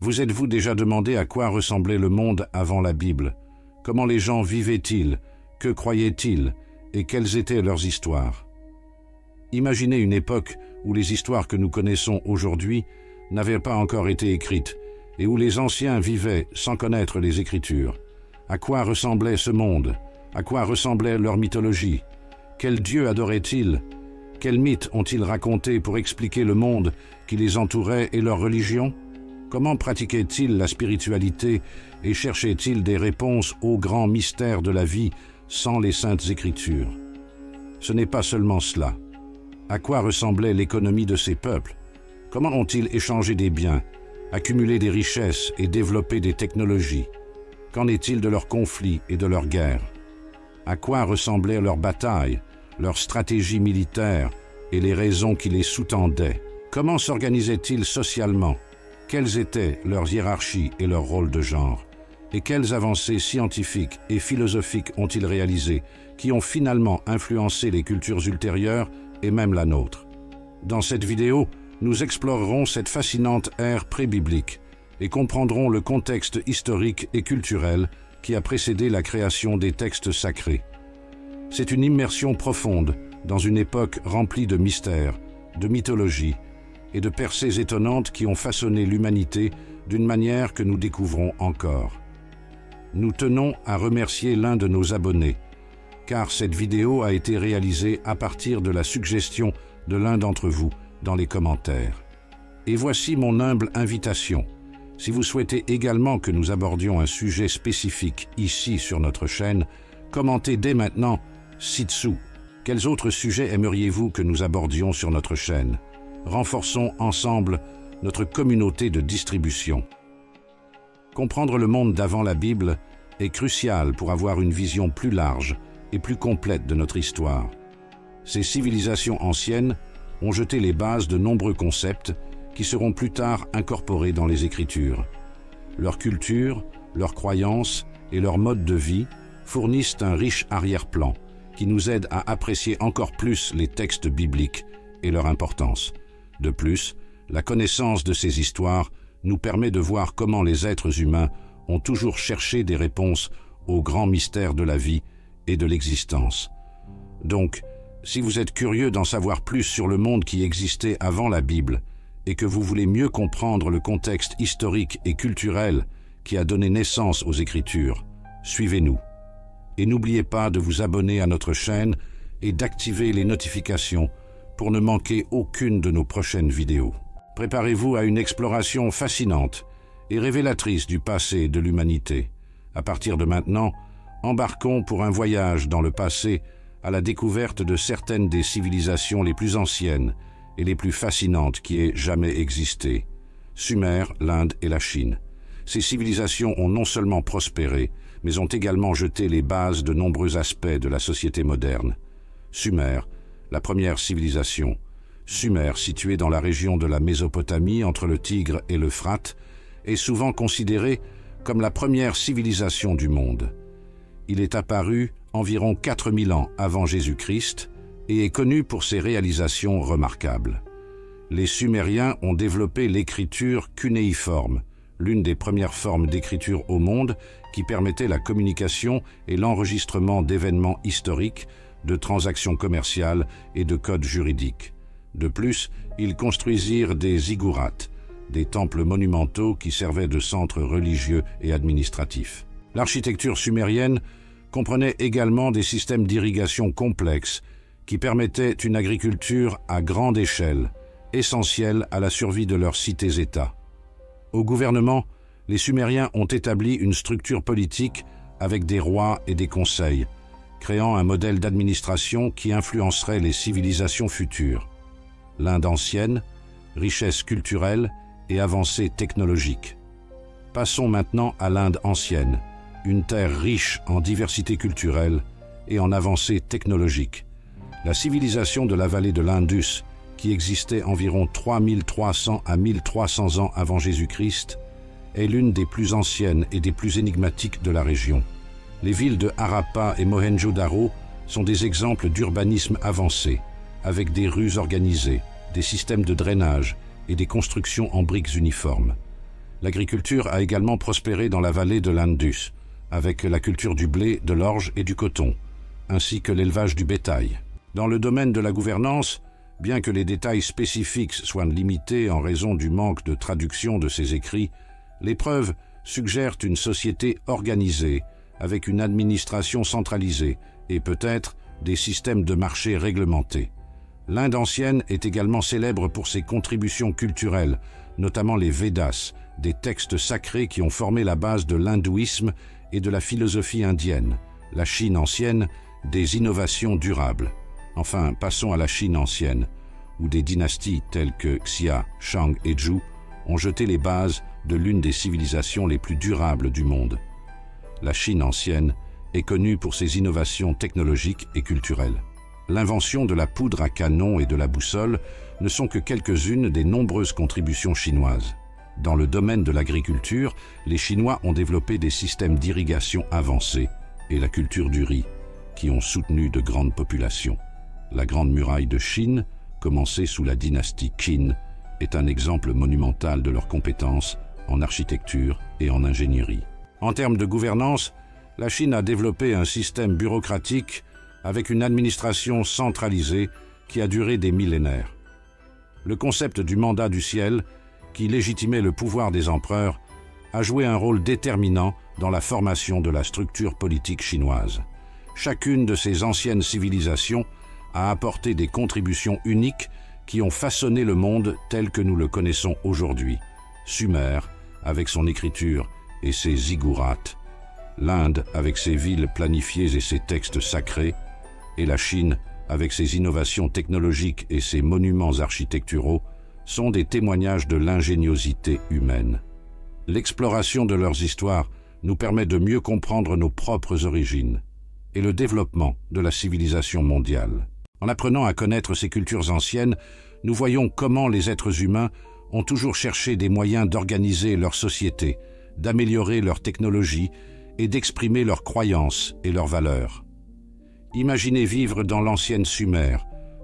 Vous êtes-vous déjà demandé à quoi ressemblait le monde avant la Bible? Comment les gens vivaient-ils? Que croyaient-ils? Et quelles étaient leurs histoires? Imaginez une époque où les histoires que nous connaissons aujourd'hui n'avaient pas encore été écrites et où les anciens vivaient sans connaître les Écritures. À quoi ressemblait ce monde? À quoi ressemblait leur mythologie? Quel Dieu adoraient-ils? Quels mythes ont-ils racontés pour expliquer le monde qui les entourait et leur religion? Comment pratiquaient-ils la spiritualité et cherchaient-ils des réponses aux grands mystères de la vie sans les saintes Écritures? Ce n'est pas seulement cela. À quoi ressemblait l'économie de ces peuples? Comment ont-ils échangé des biens, accumulé des richesses et développé des technologies? Qu'en est-il de leurs conflits et de leurs guerres? À quoi ressemblaient leurs batailles, leurs stratégies militaires et les raisons qui les sous-tendaient? Comment s'organisaient-ils socialement? Quelles étaient leurs hiérarchies et leur rôle de genre? Et quelles avancées scientifiques et philosophiques ont-ils réalisées qui ont finalement influencé les cultures ultérieures et même la nôtre? Dans cette vidéo, nous explorerons cette fascinante ère pré-biblique et comprendrons le contexte historique et culturel qui a précédé la création des textes sacrés. C'est une immersion profonde dans une époque remplie de mystères, de mythologie et de percées étonnantes qui ont façonné l'humanité d'une manière que nous découvrons encore. Nous tenons à remercier l'un de nos abonnés, car cette vidéo a été réalisée à partir de la suggestion de l'un d'entre vous dans les commentaires. Et voici mon humble invitation. Si vous souhaitez également que nous abordions un sujet spécifique ici sur notre chaîne, commentez dès maintenant ci-dessous. Quels autres sujets aimeriez-vous que nous abordions sur notre chaîne? Renforçons ensemble notre communauté de distribution. Comprendre le monde d'avant la Bible est crucial pour avoir une vision plus large et plus complète de notre histoire. Ces civilisations anciennes ont jeté les bases de nombreux concepts qui seront plus tard incorporés dans les Écritures. Leur culture, leurs croyances et leur mode de vie fournissent un riche arrière-plan qui nous aide à apprécier encore plus les textes bibliques et leur importance. De plus, la connaissance de ces histoires nous permet de voir comment les êtres humains ont toujours cherché des réponses aux grands mystères de la vie et de l'existence. Donc, si vous êtes curieux d'en savoir plus sur le monde qui existait avant la Bible et que vous voulez mieux comprendre le contexte historique et culturel qui a donné naissance aux Écritures, suivez-nous. Et n'oubliez pas de vous abonner à notre chaîne et d'activer les notifications pour ne manquer aucune de nos prochaines vidéos. Préparez-vous à une exploration fascinante et révélatrice du passé de l'humanité. À partir de maintenant, embarquons pour un voyage dans le passé à la découverte de certaines des civilisations les plus anciennes et les plus fascinantes qui aient jamais existé. Sumer, l'Inde et la Chine. Ces civilisations ont non seulement prospéré, mais ont également jeté les bases de nombreux aspects de la société moderne. Sumer, la première civilisation. Sumer, située dans la région de la Mésopotamie entre le Tigre et l'Euphrate, est souvent considérée comme la première civilisation du monde. Il est apparu environ 4000 ans avant Jésus-Christ et est connu pour ses réalisations remarquables. Les Sumériens ont développé l'écriture cunéiforme, l'une des premières formes d'écriture au monde qui permettait la communication et l'enregistrement d'événements historiques, de transactions commerciales et de codes juridiques. De plus, ils construisirent des ziggourats, des temples monumentaux qui servaient de centres religieux et administratifs. L'architecture sumérienne comprenait également des systèmes d'irrigation complexes qui permettaient une agriculture à grande échelle, essentielle à la survie de leurs cités-États. Au gouvernement, les Sumériens ont établi une structure politique avec des rois et des conseils, créant un modèle d'administration qui influencerait les civilisations futures. L'Inde ancienne, richesse culturelle et avancée technologique. Passons maintenant à l'Inde ancienne, une terre riche en diversité culturelle et en avancée technologique. La civilisation de la vallée de l'Indus, qui existait environ 3300 à 1300 ans avant Jésus-Christ, est l'une des plus anciennes et des plus énigmatiques de la région. Les villes de Harappa et Mohenjo-Daro sont des exemples d'urbanisme avancé, avec des rues organisées, des systèmes de drainage et des constructions en briques uniformes. L'agriculture a également prospéré dans la vallée de l'Indus, avec la culture du blé, de l'orge et du coton, ainsi que l'élevage du bétail. Dans le domaine de la gouvernance, bien que les détails spécifiques soient limités en raison du manque de traduction de ces écrits, les preuves suggèrent une société organisée, avec une administration centralisée et peut-être des systèmes de marché réglementés. L'Inde ancienne est également célèbre pour ses contributions culturelles, notamment les Védas, des textes sacrés qui ont formé la base de l'hindouisme et de la philosophie indienne. La Chine ancienne, des innovations durables. Enfin, passons à la Chine ancienne, où des dynasties telles que Xia, Shang et Zhou ont jeté les bases de l'une des civilisations les plus durables du monde. La Chine ancienne est connue pour ses innovations technologiques et culturelles. L'invention de la poudre à canon et de la boussole ne sont que quelques-unes des nombreuses contributions chinoises. Dans le domaine de l'agriculture, les Chinois ont développé des systèmes d'irrigation avancés et la culture du riz, qui ont soutenu de grandes populations. La Grande Muraille de Chine, commencée sous la dynastie Qin, est un exemple monumental de leurs compétences en architecture et en ingénierie. En termes de gouvernance, la Chine a développé un système bureaucratique avec une administration centralisée qui a duré des millénaires. Le concept du mandat du ciel, qui légitimait le pouvoir des empereurs, a joué un rôle déterminant dans la formation de la structure politique chinoise. Chacune de ces anciennes civilisations a apporté des contributions uniques qui ont façonné le monde tel que nous le connaissons aujourd'hui. Sumer, avec son écriture et ses ziggourats, l'Inde avec ses villes planifiées et ses textes sacrés, et la Chine avec ses innovations technologiques et ses monuments architecturaux, sont des témoignages de l'ingéniosité humaine. L'exploration de leurs histoires nous permet de mieux comprendre nos propres origines et le développement de la civilisation mondiale. En apprenant à connaître ces cultures anciennes, nous voyons comment les êtres humains ont toujours cherché des moyens d'organiser leur société, d'améliorer leur technologie et d'exprimer leurs croyances et leurs valeurs. Imaginez vivre dans l'ancienne Sumer,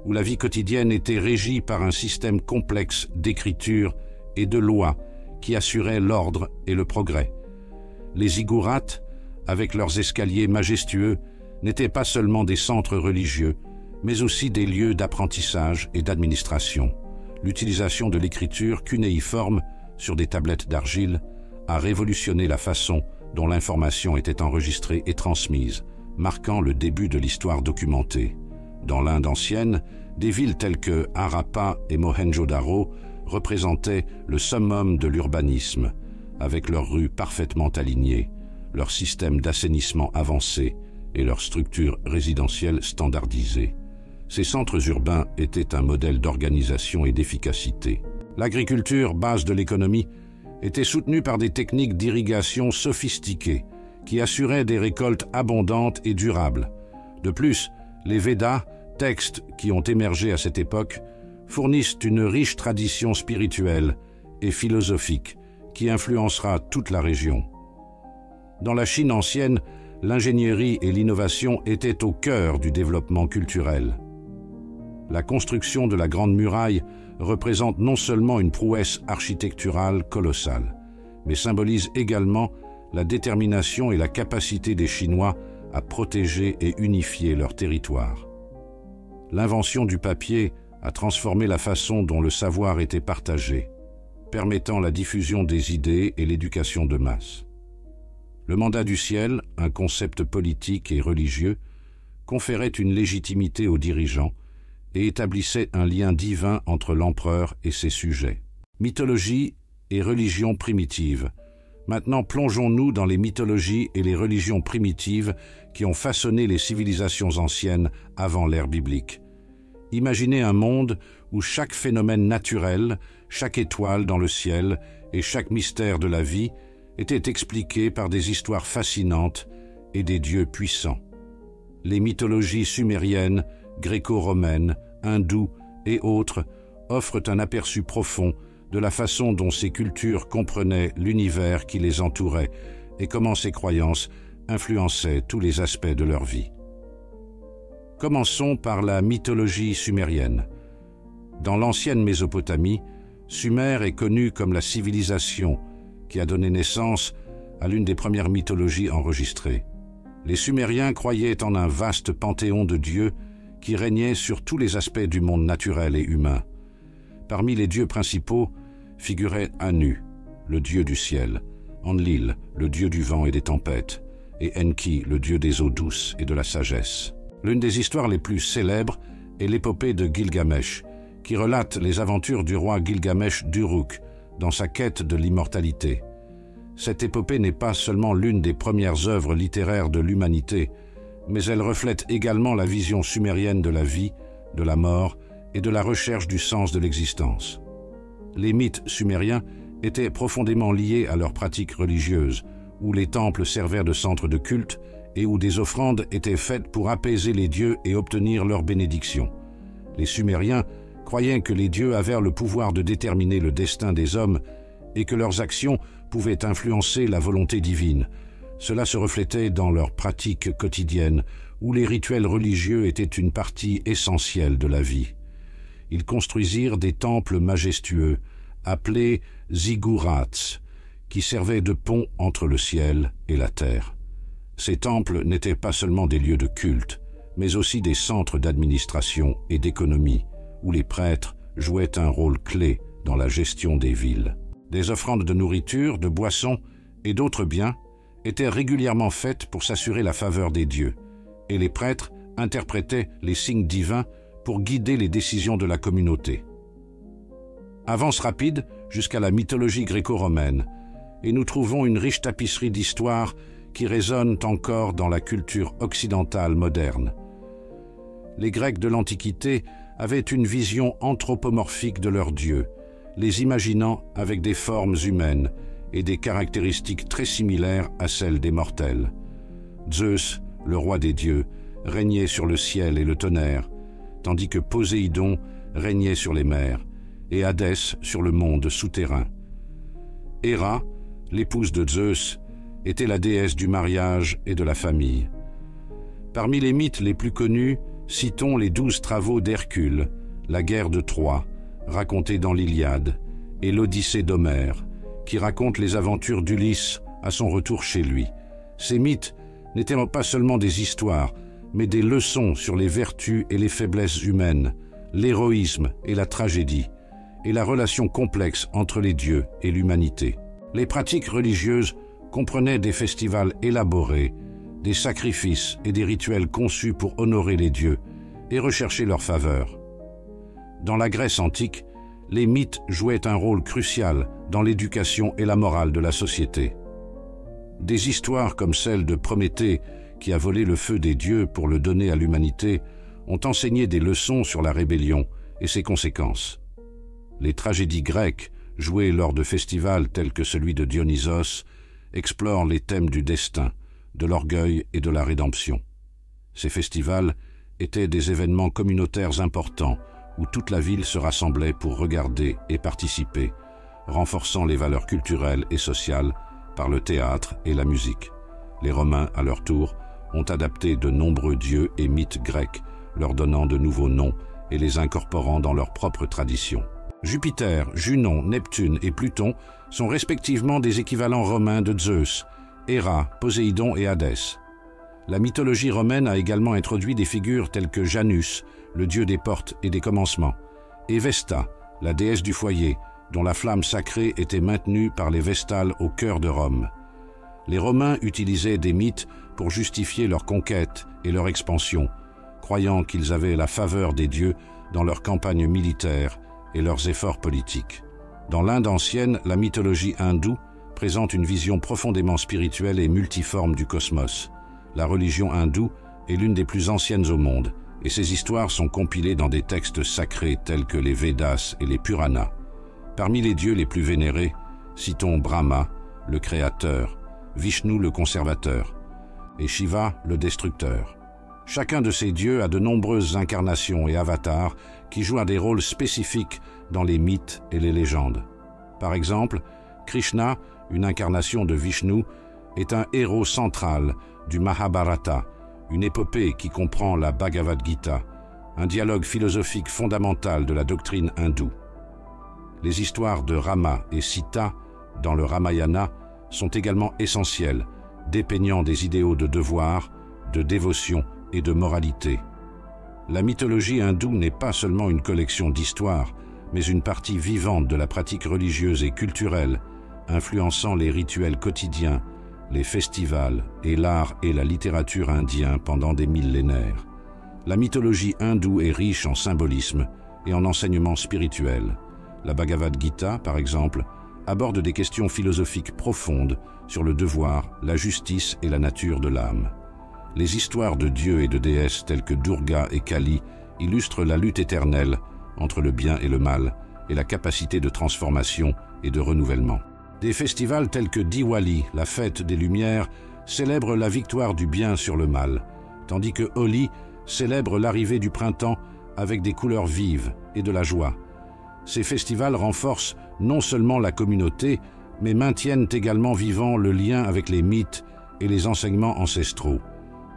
où la vie quotidienne était régie par un système complexe d'écriture et de lois qui assurait l'ordre et le progrès. Les ziggourats, avec leurs escaliers majestueux, n'étaient pas seulement des centres religieux, mais aussi des lieux d'apprentissage et d'administration. L'utilisation de l'écriture cunéiforme sur des tablettes d'argile a révolutionné la façon dont l'information était enregistrée et transmise, marquant le début de l'histoire documentée. Dans l'Inde ancienne, des villes telles que Harappa et Mohenjo-Daro représentaient le summum de l'urbanisme, avec leurs rues parfaitement alignées, leur système d'assainissement avancé et leur structure résidentielle standardisée. Ces centres urbains étaient un modèle d'organisation et d'efficacité. L'agriculture, base de l'économie, était soutenue par des techniques d'irrigation sophistiquées qui assuraient des récoltes abondantes et durables. De plus, les Védas, textes qui ont émergé à cette époque, fournissent une riche tradition spirituelle et philosophique qui influencera toute la région. Dans la Chine ancienne, l'ingénierie et l'innovation étaient au cœur du développement culturel. La construction de la Grande Muraille représente non seulement une prouesse architecturale colossale, mais symbolise également la détermination et la capacité des Chinois à protéger et unifier leur territoire. L'invention du papier a transformé la façon dont le savoir était partagé, permettant la diffusion des idées et l'éducation de masse. Le mandat du ciel, un concept politique et religieux, conférait une légitimité aux dirigeants et établissait un lien divin entre l'empereur et ses sujets. Mythologie et religion primitive. Maintenant, plongeons-nous dans les mythologies et les religions primitives qui ont façonné les civilisations anciennes avant l'ère biblique. Imaginez un monde où chaque phénomène naturel, chaque étoile dans le ciel et chaque mystère de la vie était expliqué par des histoires fascinantes et des dieux puissants. Les mythologies sumériennes, gréco-romaines, hindoues et autres offrent un aperçu profond de la façon dont ces cultures comprenaient l'univers qui les entourait et comment ces croyances influençaient tous les aspects de leur vie. Commençons par la mythologie sumérienne. Dans l'ancienne Mésopotamie, Sumer est connue comme la civilisation qui a donné naissance à l'une des premières mythologies enregistrées. Les Sumériens croyaient en un vaste panthéon de dieux qui régnait sur tous les aspects du monde naturel et humain. Parmi les dieux principaux figurait Anu, le dieu du ciel, Enlil, le dieu du vent et des tempêtes, et Enki, le dieu des eaux douces et de la sagesse. L'une des histoires les plus célèbres est l'épopée de Gilgamesh, qui relate les aventures du roi Gilgamesh d'Uruk dans sa quête de l'immortalité. Cette épopée n'est pas seulement l'une des premières œuvres littéraires de l'humanité, mais elle reflète également la vision sumérienne de la vie, de la mort et de la recherche du sens de l'existence. Les mythes sumériens étaient profondément liés à leurs pratiques religieuses, où les temples servaient de centre de culte et où des offrandes étaient faites pour apaiser les dieux et obtenir leur bénédiction. Les Sumériens croyaient que les dieux avaient le pouvoir de déterminer le destin des hommes et que leurs actions pouvaient influencer la volonté divine. Cela se reflétait dans leurs pratiques quotidiennes, où les rituels religieux étaient une partie essentielle de la vie. Ils construisirent des temples majestueux, appelés ziggurats, qui servaient de pont entre le ciel et la terre. Ces temples n'étaient pas seulement des lieux de culte, mais aussi des centres d'administration et d'économie, où les prêtres jouaient un rôle clé dans la gestion des villes. Des offrandes de nourriture, de boissons et d'autres biens étaient régulièrement faites pour s'assurer la faveur des dieux, et les prêtres interprétaient les signes divins pour guider les décisions de la communauté. Avance rapide jusqu'à la mythologie gréco-romaine, et nous trouvons une riche tapisserie d'histoires qui résonnent encore dans la culture occidentale moderne. Les Grecs de l'Antiquité avaient une vision anthropomorphique de leurs dieux, les imaginant avec des formes humaines et des caractéristiques très similaires à celles des mortels. Zeus, le roi des dieux, régnait sur le ciel et le tonnerre, tandis que Poséidon régnait sur les mers, et Hadès sur le monde souterrain. Héra, l'épouse de Zeus, était la déesse du mariage et de la famille. Parmi les mythes les plus connus, citons les 12 travaux d'Hercule, la guerre de Troie, racontée dans l'Iliade, et l'Odyssée d'Homère, qui raconte les aventures d'Ulysse à son retour chez lui. Ces mythes n'étaient pas seulement des histoires, mais des leçons sur les vertus et les faiblesses humaines, l'héroïsme et la tragédie, et la relation complexe entre les dieux et l'humanité. Les pratiques religieuses comprenaient des festivals élaborés, des sacrifices et des rituels conçus pour honorer les dieux et rechercher leur faveur. Dans la Grèce antique, les mythes jouaient un rôle crucial dans l'éducation et la morale de la société. Des histoires comme celle de Prométhée, qui a volé le feu des dieux pour le donner à l'humanité, ont enseigné des leçons sur la rébellion et ses conséquences. Les tragédies grecques, jouées lors de festivals tels que celui de Dionysos, explorent les thèmes du destin, de l'orgueil et de la rédemption. Ces festivals étaient des événements communautaires importants où toute la ville se rassemblait pour regarder et participer, renforçant les valeurs culturelles et sociales par le théâtre et la musique. Les Romains, à leur tour, ont adapté de nombreux dieux et mythes grecs, leur donnant de nouveaux noms et les incorporant dans leurs propres traditions. Jupiter, Junon, Neptune et Pluton sont respectivement des équivalents romains de Zeus, Héra, Poséidon et Hadès. La mythologie romaine a également introduit des figures telles que Janus, le dieu des portes et des commencements, et Vesta, la déesse du foyer, dont la flamme sacrée était maintenue par les Vestales au cœur de Rome. Les Romains utilisaient des mythes pour justifier leur conquête et leur expansion, croyant qu'ils avaient la faveur des dieux dans leurs campagnes militaires et leurs efforts politiques. Dans l'Inde ancienne, la mythologie hindoue présente une vision profondément spirituelle et multiforme du cosmos. La religion hindoue est l'une des plus anciennes au monde, et ses histoires sont compilées dans des textes sacrés tels que les Védas et les Puranas. Parmi les dieux les plus vénérés, citons Brahma, le créateur, Vishnu, le conservateur, et Shiva, le destructeur. Chacun de ces dieux a de nombreuses incarnations et avatars qui jouent des rôles spécifiques dans les mythes et les légendes. Par exemple, Krishna, une incarnation de Vishnu, est un héros central du Mahabharata, une épopée qui comprend la Bhagavad Gita, un dialogue philosophique fondamental de la doctrine hindoue. Les histoires de Rama et Sita dans le Ramayana, sont également essentiels, dépeignant des idéaux de devoir, de dévotion et de moralité. La mythologie hindoue n'est pas seulement une collection d'histoires, mais une partie vivante de la pratique religieuse et culturelle, influençant les rituels quotidiens, les festivals et l'art et la littérature indiens pendant des millénaires. La mythologie hindoue est riche en symbolisme et en enseignements spirituels. La Bhagavad Gita, par exemple, aborde des questions philosophiques profondes sur le devoir, la justice et la nature de l'âme. Les histoires de dieux et de déesses telles que Durga et Kali illustrent la lutte éternelle entre le bien et le mal et la capacité de transformation et de renouvellement. Des festivals tels que Diwali, la fête des Lumières, célèbrent la victoire du bien sur le mal, tandis que Holi célèbre l'arrivée du printemps avec des couleurs vives et de la joie. Ces festivals renforcent non seulement la communauté, mais maintiennent également vivant le lien avec les mythes et les enseignements ancestraux.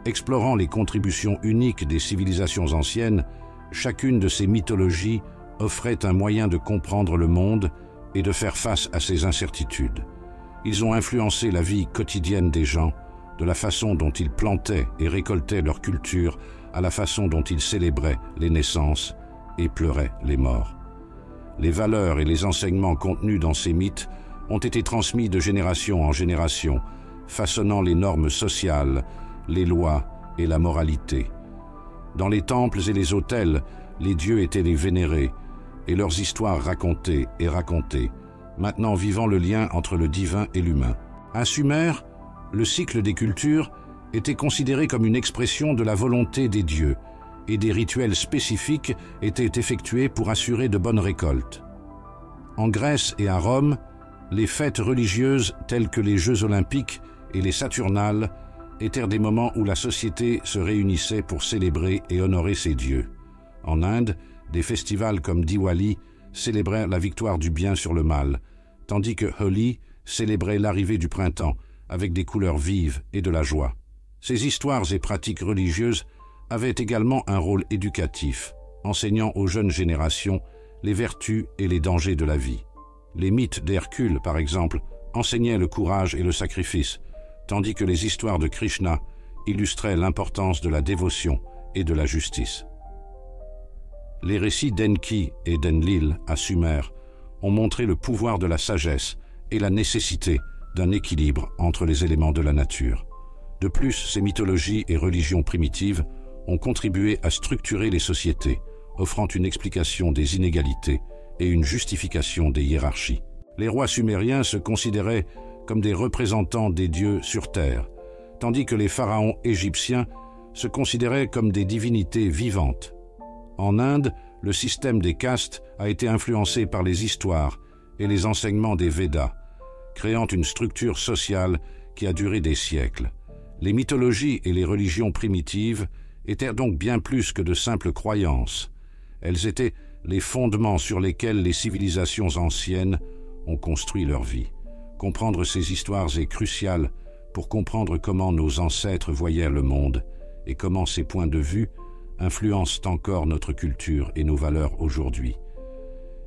Explorant les contributions uniques des civilisations anciennes, chacune de ces mythologies offrait un moyen de comprendre le monde et de faire face à ses incertitudes. Ils ont influencé la vie quotidienne des gens, de la façon dont ils plantaient et récoltaient leur culture à la façon dont ils célébraient les naissances et pleuraient les morts. Les valeurs et les enseignements contenus dans ces mythes ont été transmis de génération en génération, façonnant les normes sociales, les lois et la moralité. Dans les temples et les autels, les dieux étaient les vénérés, et leurs histoires racontées et racontées, maintenant vivant le lien entre le divin et l'humain. À Sumer, le cycle des cultures était considéré comme une expression de la volonté des dieux, et des rituels spécifiques étaient effectués pour assurer de bonnes récoltes. En Grèce et à Rome, les fêtes religieuses telles que les Jeux olympiques et les Saturnales étaient des moments où la société se réunissait pour célébrer et honorer ses dieux. En Inde, des festivals comme Diwali célébraient la victoire du bien sur le mal, tandis que Holi célébrait l'arrivée du printemps avec des couleurs vives et de la joie. Ces histoires et pratiques religieuses avaient également un rôle éducatif, enseignant aux jeunes générations les vertus et les dangers de la vie. Les mythes d'Hercule, par exemple, enseignaient le courage et le sacrifice, tandis que les histoires de Krishna illustraient l'importance de la dévotion et de la justice. Les récits d'Enki et d'Enlil à Sumer ont montré le pouvoir de la sagesse et la nécessité d'un équilibre entre les éléments de la nature. De plus, ces mythologies et religions primitives ont contribué à structurer les sociétés, offrant une explication des inégalités et une justification des hiérarchies. Les rois sumériens se considéraient comme des représentants des dieux sur terre, tandis que les pharaons égyptiens se considéraient comme des divinités vivantes. En Inde, le système des castes a été influencé par les histoires et les enseignements des Védas, créant une structure sociale qui a duré des siècles. Les mythologies et les religions primitives étaient donc bien plus que de simples croyances. Elles étaient les fondements sur lesquels les civilisations anciennes ont construit leur vie. Comprendre ces histoires est crucial pour comprendre comment nos ancêtres voyaient le monde et comment ces points de vue influencent encore notre culture et nos valeurs aujourd'hui.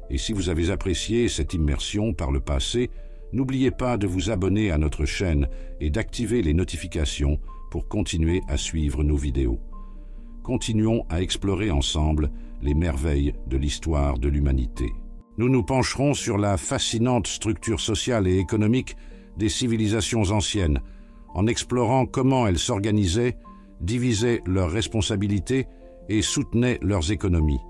Et si vous avez apprécié cette immersion par le passé, n'oubliez pas de vous abonner à notre chaîne et d'activer les notifications pour continuer à suivre nos vidéos. Continuons à explorer ensemble les merveilles de l'histoire de l'humanité. Nous nous pencherons sur la fascinante structure sociale et économique des civilisations anciennes, en explorant comment elles s'organisaient, divisaient leurs responsabilités et soutenaient leurs économies.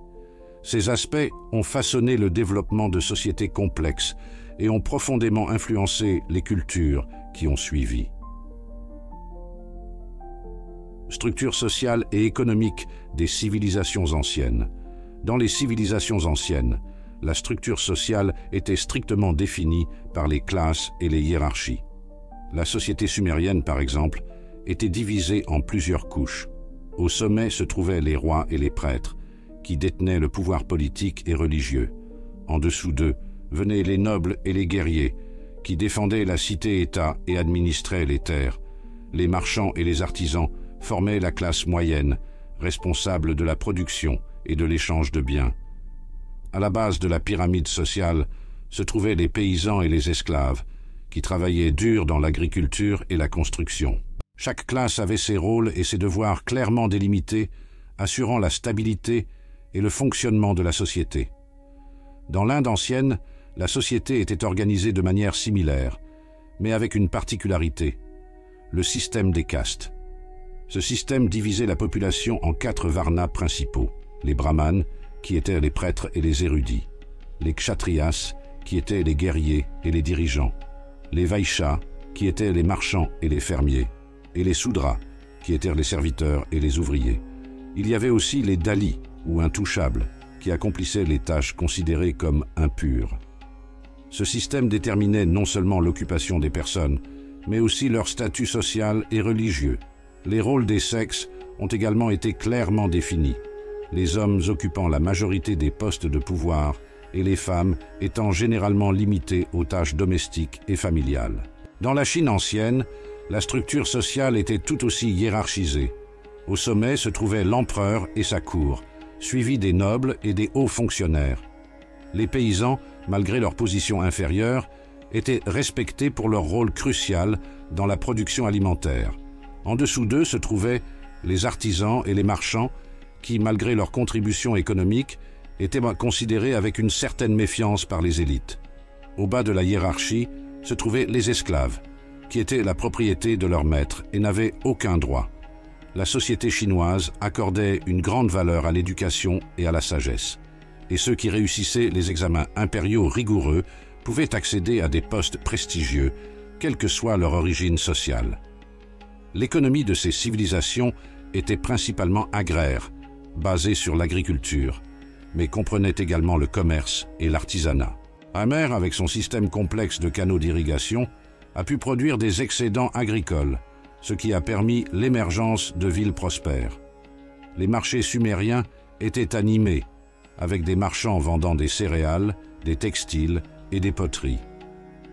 Ces aspects ont façonné le développement de sociétés complexes et ont profondément influencé les cultures qui ont suivi. Structure sociale et économique des civilisations anciennes. Dans les civilisations anciennes, la structure sociale était strictement définie par les classes et les hiérarchies. La société sumérienne, par exemple, était divisée en plusieurs couches. Au sommet se trouvaient les rois et les prêtres, qui détenaient le pouvoir politique et religieux. En dessous d'eux venaient les nobles et les guerriers, qui défendaient la cité-État et administraient les terres. Les marchands et les artisans formaient la classe moyenne, responsable de la production et de l'échange de biens. À la base de la pyramide sociale se trouvaient les paysans et les esclaves, qui travaillaient dur dans l'agriculture et la construction. Chaque classe avait ses rôles et ses devoirs clairement délimités, assurant la stabilité et le fonctionnement de la société. Dans l'Inde ancienne, la société était organisée de manière similaire, mais avec une particularité, le système des castes. Ce système divisait la population en 4 varnas principaux, les brahmanes, qui étaient les prêtres et les érudits, les kshatriyas, qui étaient les guerriers et les dirigeants, les vaishyas, qui étaient les marchands et les fermiers, et les soudras, qui étaient les serviteurs et les ouvriers. Il y avait aussi les dalis, ou intouchables, qui accomplissaient les tâches considérées comme impures. Ce système déterminait non seulement l'occupation des personnes, mais aussi leur statut social et religieux. Les rôles des sexes ont également été clairement définis, les hommes occupant la majorité des postes de pouvoir et les femmes étant généralement limitées aux tâches domestiques et familiales. Dans la Chine ancienne, la structure sociale était tout aussi hiérarchisée. Au sommet se trouvaient l'empereur et sa cour, suivis des nobles et des hauts fonctionnaires. Les paysans, malgré leur position inférieure, étaient respectés pour leur rôle crucial dans la production alimentaire. En dessous d'eux se trouvaient les artisans et les marchands qui, malgré leur contribution économique, étaient considérés avec une certaine méfiance par les élites. Au bas de la hiérarchie se trouvaient les esclaves, qui étaient la propriété de leur maître et n'avaient aucun droit. La société chinoise accordait une grande valeur à l'éducation et à la sagesse, et ceux qui réussissaient les examens impériaux rigoureux pouvaient accéder à des postes prestigieux, quelle que soit leur origine sociale. L'économie de ces civilisations était principalement agraire, basée sur l'agriculture, mais comprenait également le commerce et l'artisanat. Hammer, avec son système complexe de canaux d'irrigation, a pu produire des excédents agricoles, ce qui a permis l'émergence de villes prospères. Les marchés sumériens étaient animés, avec des marchands vendant des céréales, des textiles et des poteries.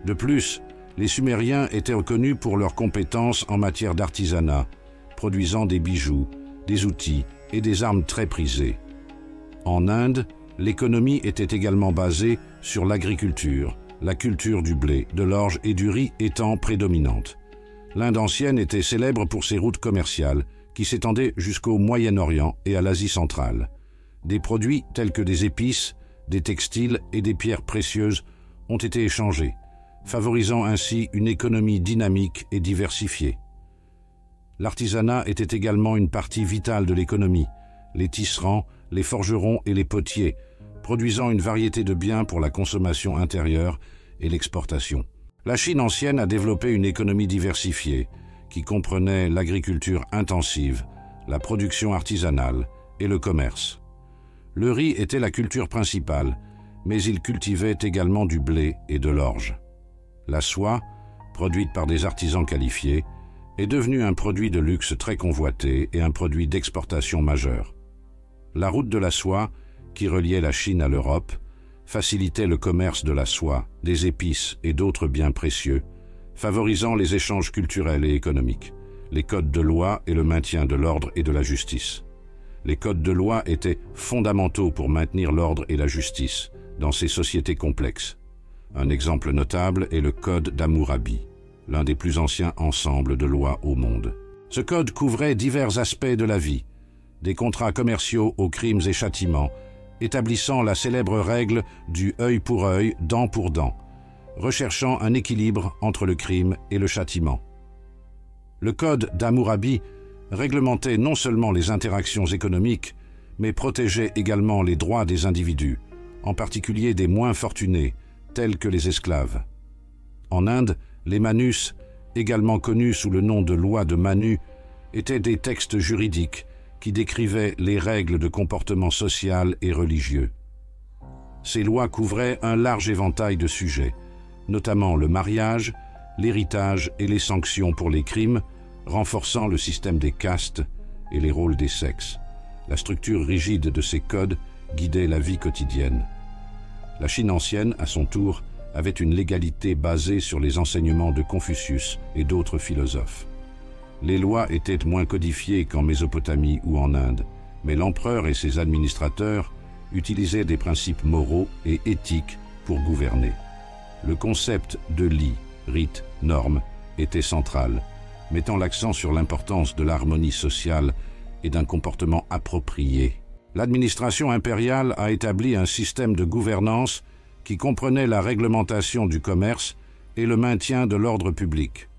De plus, les Sumériens étaient reconnus pour leurs compétences en matière d'artisanat, produisant des bijoux, des outils et des armes très prisées. En Inde, l'économie était également basée sur l'agriculture, la culture du blé, de l'orge et du riz étant prédominante. L'Inde ancienne était célèbre pour ses routes commerciales qui s'étendaient jusqu'au Moyen-Orient et à l'Asie centrale. Des produits tels que des épices, des textiles et des pierres précieuses ont été échangés, favorisant ainsi une économie dynamique et diversifiée. L'artisanat était également une partie vitale de l'économie, les tisserands, les forgerons et les potiers, produisant une variété de biens pour la consommation intérieure et l'exportation. La Chine ancienne a développé une économie diversifiée qui comprenait l'agriculture intensive, la production artisanale et le commerce. Le riz était la culture principale, mais il cultivait également du blé et de l'orge. La soie, produite par des artisans qualifiés, est devenue un produit de luxe très convoité et un produit d'exportation majeur. La route de la soie, qui reliait la Chine à l'Europe, facilitait le commerce de la soie, des épices et d'autres biens précieux, favorisant les échanges culturels et économiques, les codes de loi et le maintien de l'ordre et de la justice. Les codes de loi étaient fondamentaux pour maintenir l'ordre et la justice dans ces sociétés complexes. Un exemple notable est le Code d'Hammurabi, l'un des plus anciens ensembles de lois au monde. Ce code couvrait divers aspects de la vie, des contrats commerciaux aux crimes et châtiments, établissant la célèbre règle du œil pour œil, dent pour dent, recherchant un équilibre entre le crime et le châtiment. Le Code d'Hammurabi réglementait non seulement les interactions économiques, mais protégeait également les droits des individus, en particulier des moins fortunés, tels que les esclaves. En Inde, les manus, également connus sous le nom de loi de Manu, étaient des textes juridiques qui décrivaient les règles de comportement social et religieux. Ces lois couvraient un large éventail de sujets, notamment le mariage, l'héritage et les sanctions pour les crimes, renforçant le système des castes et les rôles des sexes. La structure rigide de ces codes guidait la vie quotidienne. La Chine ancienne, à son tour, avait une légalité basée sur les enseignements de Confucius et d'autres philosophes. Les lois étaient moins codifiées qu'en Mésopotamie ou en Inde, mais l'empereur et ses administrateurs utilisaient des principes moraux et éthiques pour gouverner. Le concept de li, rites, normes étaient centrales, mettant l'accent sur l'importance de l'harmonie sociale et d'un comportement approprié. L'administration impériale a établi un système de gouvernance qui comprenait la réglementation du commerce et le maintien de l'ordre public.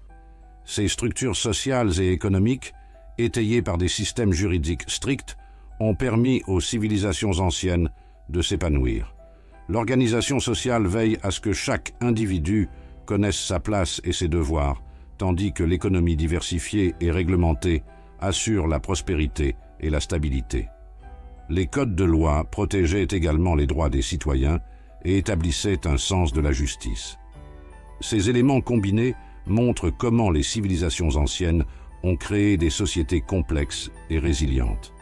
Ces structures sociales et économiques, étayées par des systèmes juridiques stricts, ont permis aux civilisations anciennes de s'épanouir. L'organisation sociale veille à ce que chaque individu connaisse sa place et ses devoirs, tandis que l'économie diversifiée et réglementée assure la prospérité et la stabilité. Les codes de loi protégeaient également les droits des citoyens et établissaient un sens de la justice. Ces éléments combinés montrent comment les civilisations anciennes ont créé des sociétés complexes et résilientes.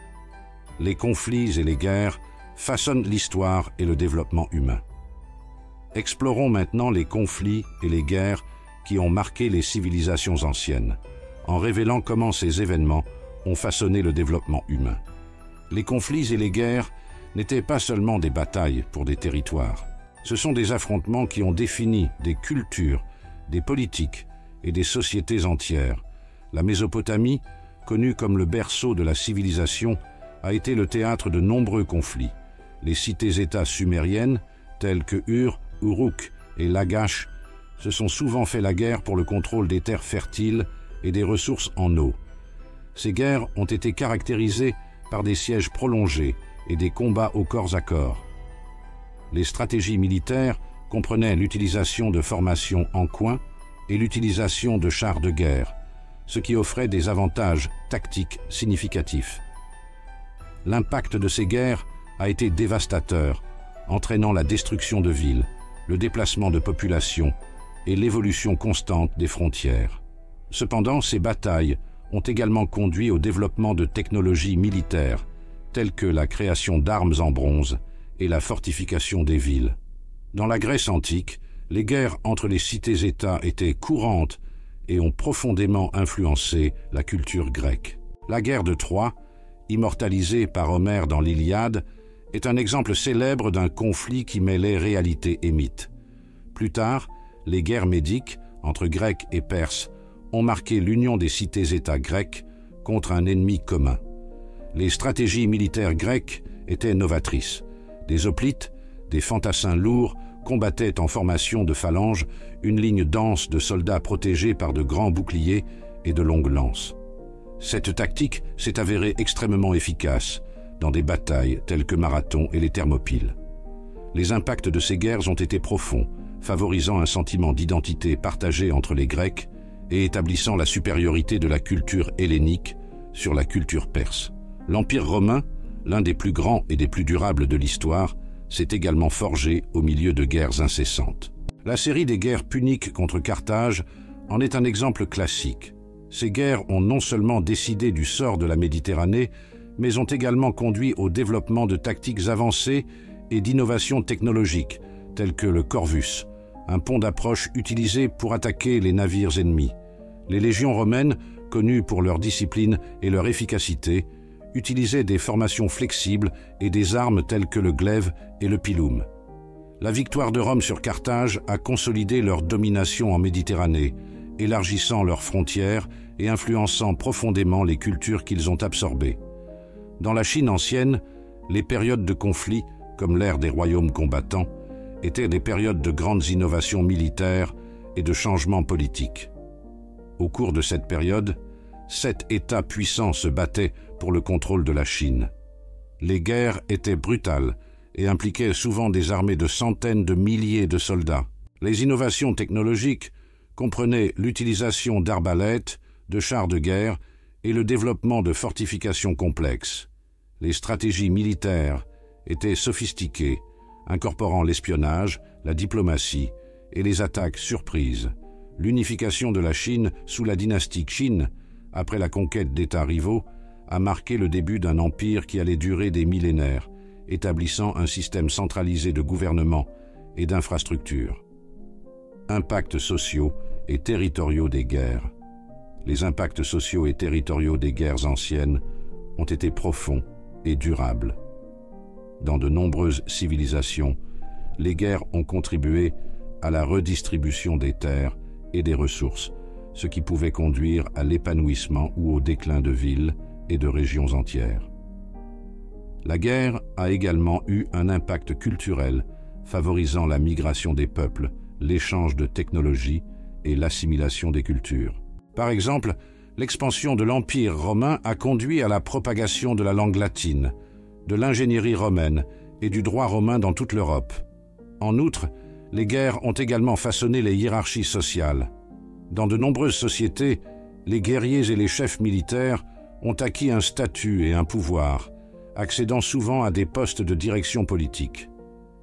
Les conflits et les guerres façonnent l'histoire et le développement humain. Explorons maintenant les conflits et les guerres qui ont marqué les civilisations anciennes, en révélant comment ces événements ont façonné le développement humain. Les conflits et les guerres n'étaient pas seulement des batailles pour des territoires. Ce sont des affrontements qui ont défini des cultures, des politiques et des sociétés entières. La Mésopotamie, connue comme le berceau de la civilisation, a été le théâtre de nombreux conflits. Les cités-États sumériennes, telles que Ur, Uruk et Lagash, se sont souvent fait la guerre pour le contrôle des terres fertiles et des ressources en eau. Ces guerres ont été caractérisées par des sièges prolongés et des combats au corps à corps. Les stratégies militaires comprenaient l'utilisation de formations en coin et l'utilisation de chars de guerre, ce qui offrait des avantages tactiques significatifs. L'impact de ces guerres a été dévastateur, entraînant la destruction de villes, le déplacement de populations et l'évolution constante des frontières. Cependant, ces batailles ont également conduit au développement de technologies militaires, telles que la création d'armes en bronze et la fortification des villes. Dans la Grèce antique, les guerres entre les cités-États étaient courantes et ont profondément influencé la culture grecque. La guerre de Troie, immortalisée par Homère dans l'Iliade, est un exemple célèbre d'un conflit qui mêlait réalité et mythe. Plus tard, les guerres médiques entre Grecs et Perses ont marqué l'union des cités-États grecques contre un ennemi commun. Les stratégies militaires grecques étaient novatrices. Des hoplites, des fantassins lourds, combattaient en formation de phalanges, une ligne dense de soldats protégés par de grands boucliers et de longues lances. Cette tactique s'est avérée extrêmement efficace dans des batailles telles que Marathon et les Thermopyles. Les impacts de ces guerres ont été profonds, favorisant un sentiment d'identité partagé entre les Grecs et établissant la supériorité de la culture hellénique sur la culture perse. L'Empire romain, l'un des plus grands et des plus durables de l'histoire, s'est également forgé au milieu de guerres incessantes. La série des guerres puniques contre Carthage en est un exemple classique. Ces guerres ont non seulement décidé du sort de la Méditerranée, mais ont également conduit au développement de tactiques avancées et d'innovations technologiques, telles que le Corvus, un pont d'approche utilisé pour attaquer les navires ennemis. Les légions romaines, connues pour leur discipline et leur efficacité, utilisaient des formations flexibles et des armes telles que le glaive et le pilum. La victoire de Rome sur Carthage a consolidé leur domination en Méditerranée, élargissant leurs frontières et influençant profondément les cultures qu'ils ont absorbées. Dans la Chine ancienne, les périodes de conflit, comme l'ère des royaumes combattants, étaient des périodes de grandes innovations militaires et de changements politiques. Au cours de cette période, 7 États puissants se battaient pour le contrôle de la Chine. Les guerres étaient brutales et impliquaient souvent des armées de centaines de milliers de soldats. Les innovations technologiques comprenaient l'utilisation d'arbalètes, de chars de guerre et le développement de fortifications complexes. Les stratégies militaires étaient sophistiquées, incorporant l'espionnage, la diplomatie et les attaques surprises. L'unification de la Chine sous la dynastie Qin, après la conquête d'États rivaux, a marqué le début d'un empire qui allait durer des millénaires, établissant un système centralisé de gouvernement et d'infrastructures. Impacts sociaux et territoriaux des guerres. Les impacts sociaux et territoriaux des guerres anciennes ont été profonds et durables. Dans de nombreuses civilisations, les guerres ont contribué à la redistribution des terres et des ressources, ce qui pouvait conduire à l'épanouissement ou au déclin de villes et de régions entières. La guerre a également eu un impact culturel, favorisant la migration des peuples, l'échange de technologies et l'assimilation des cultures. Par exemple, l'expansion de l'Empire romain a conduit à la propagation de la langue latine, de l'ingénierie romaine et du droit romain dans toute l'Europe. En outre, les guerres ont également façonné les hiérarchies sociales. Dans de nombreuses sociétés, les guerriers et les chefs militaires ont acquis un statut et un pouvoir, accédant souvent à des postes de direction politique.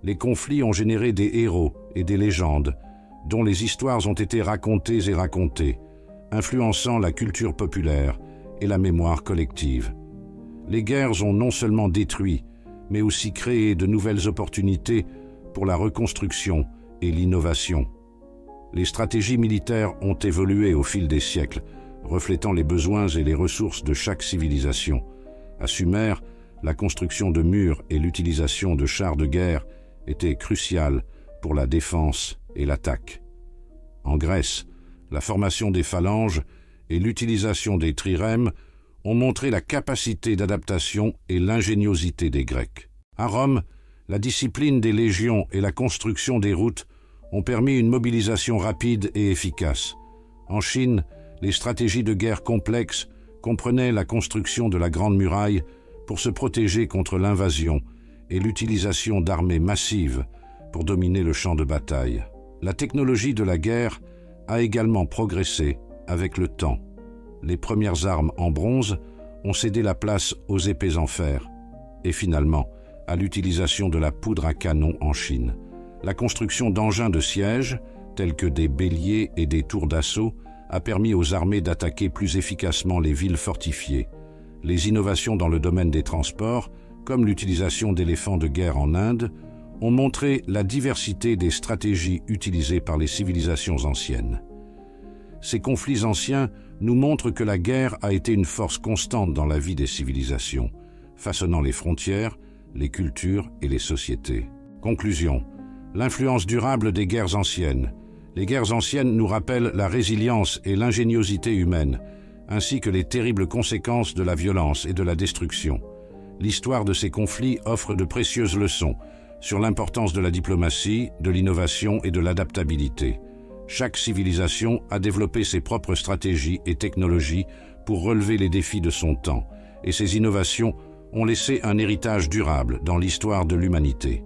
Les conflits ont généré des héros et des légendes, dont les histoires ont été racontées et racontées, influençant la culture populaire et la mémoire collective. Les guerres ont non seulement détruit, mais aussi créé de nouvelles opportunités pour la reconstruction et l'innovation. Les stratégies militaires ont évolué au fil des siècles, reflétant les besoins et les ressources de chaque civilisation. À Sumer, la construction de murs et l'utilisation de chars de guerre étaient cruciales pour la défense et l'attaque. En Grèce, la formation des phalanges et l'utilisation des trirèmes ont montré la capacité d'adaptation et l'ingéniosité des Grecs. À Rome, la discipline des légions et la construction des routes ont permis une mobilisation rapide et efficace. En Chine, les stratégies de guerre complexes comprenaient la construction de la Grande Muraille pour se protéger contre l'invasion et l'utilisation d'armées massives pour dominer le champ de bataille. La technologie de la guerre a également progressé avec le temps. Les premières armes en bronze ont cédé la place aux épées en fer et finalement à l'utilisation de la poudre à canon en Chine. La construction d'engins de siège, tels que des béliers et des tours d'assaut, a permis aux armées d'attaquer plus efficacement les villes fortifiées. Les innovations dans le domaine des transports, comme l'utilisation d'éléphants de guerre en Inde, ont montré la diversité des stratégies utilisées par les civilisations anciennes. Ces conflits anciens nous montrent que la guerre a été une force constante dans la vie des civilisations, façonnant les frontières, les cultures et les sociétés. Conclusion. L'influence durable des guerres anciennes. Les guerres anciennes nous rappellent la résilience et l'ingéniosité humaine, ainsi que les terribles conséquences de la violence et de la destruction. L'histoire de ces conflits offre de précieuses leçons sur l'importance de la diplomatie, de l'innovation et de l'adaptabilité. Chaque civilisation a développé ses propres stratégies et technologies pour relever les défis de son temps, et ces innovations ont laissé un héritage durable dans l'histoire de l'humanité.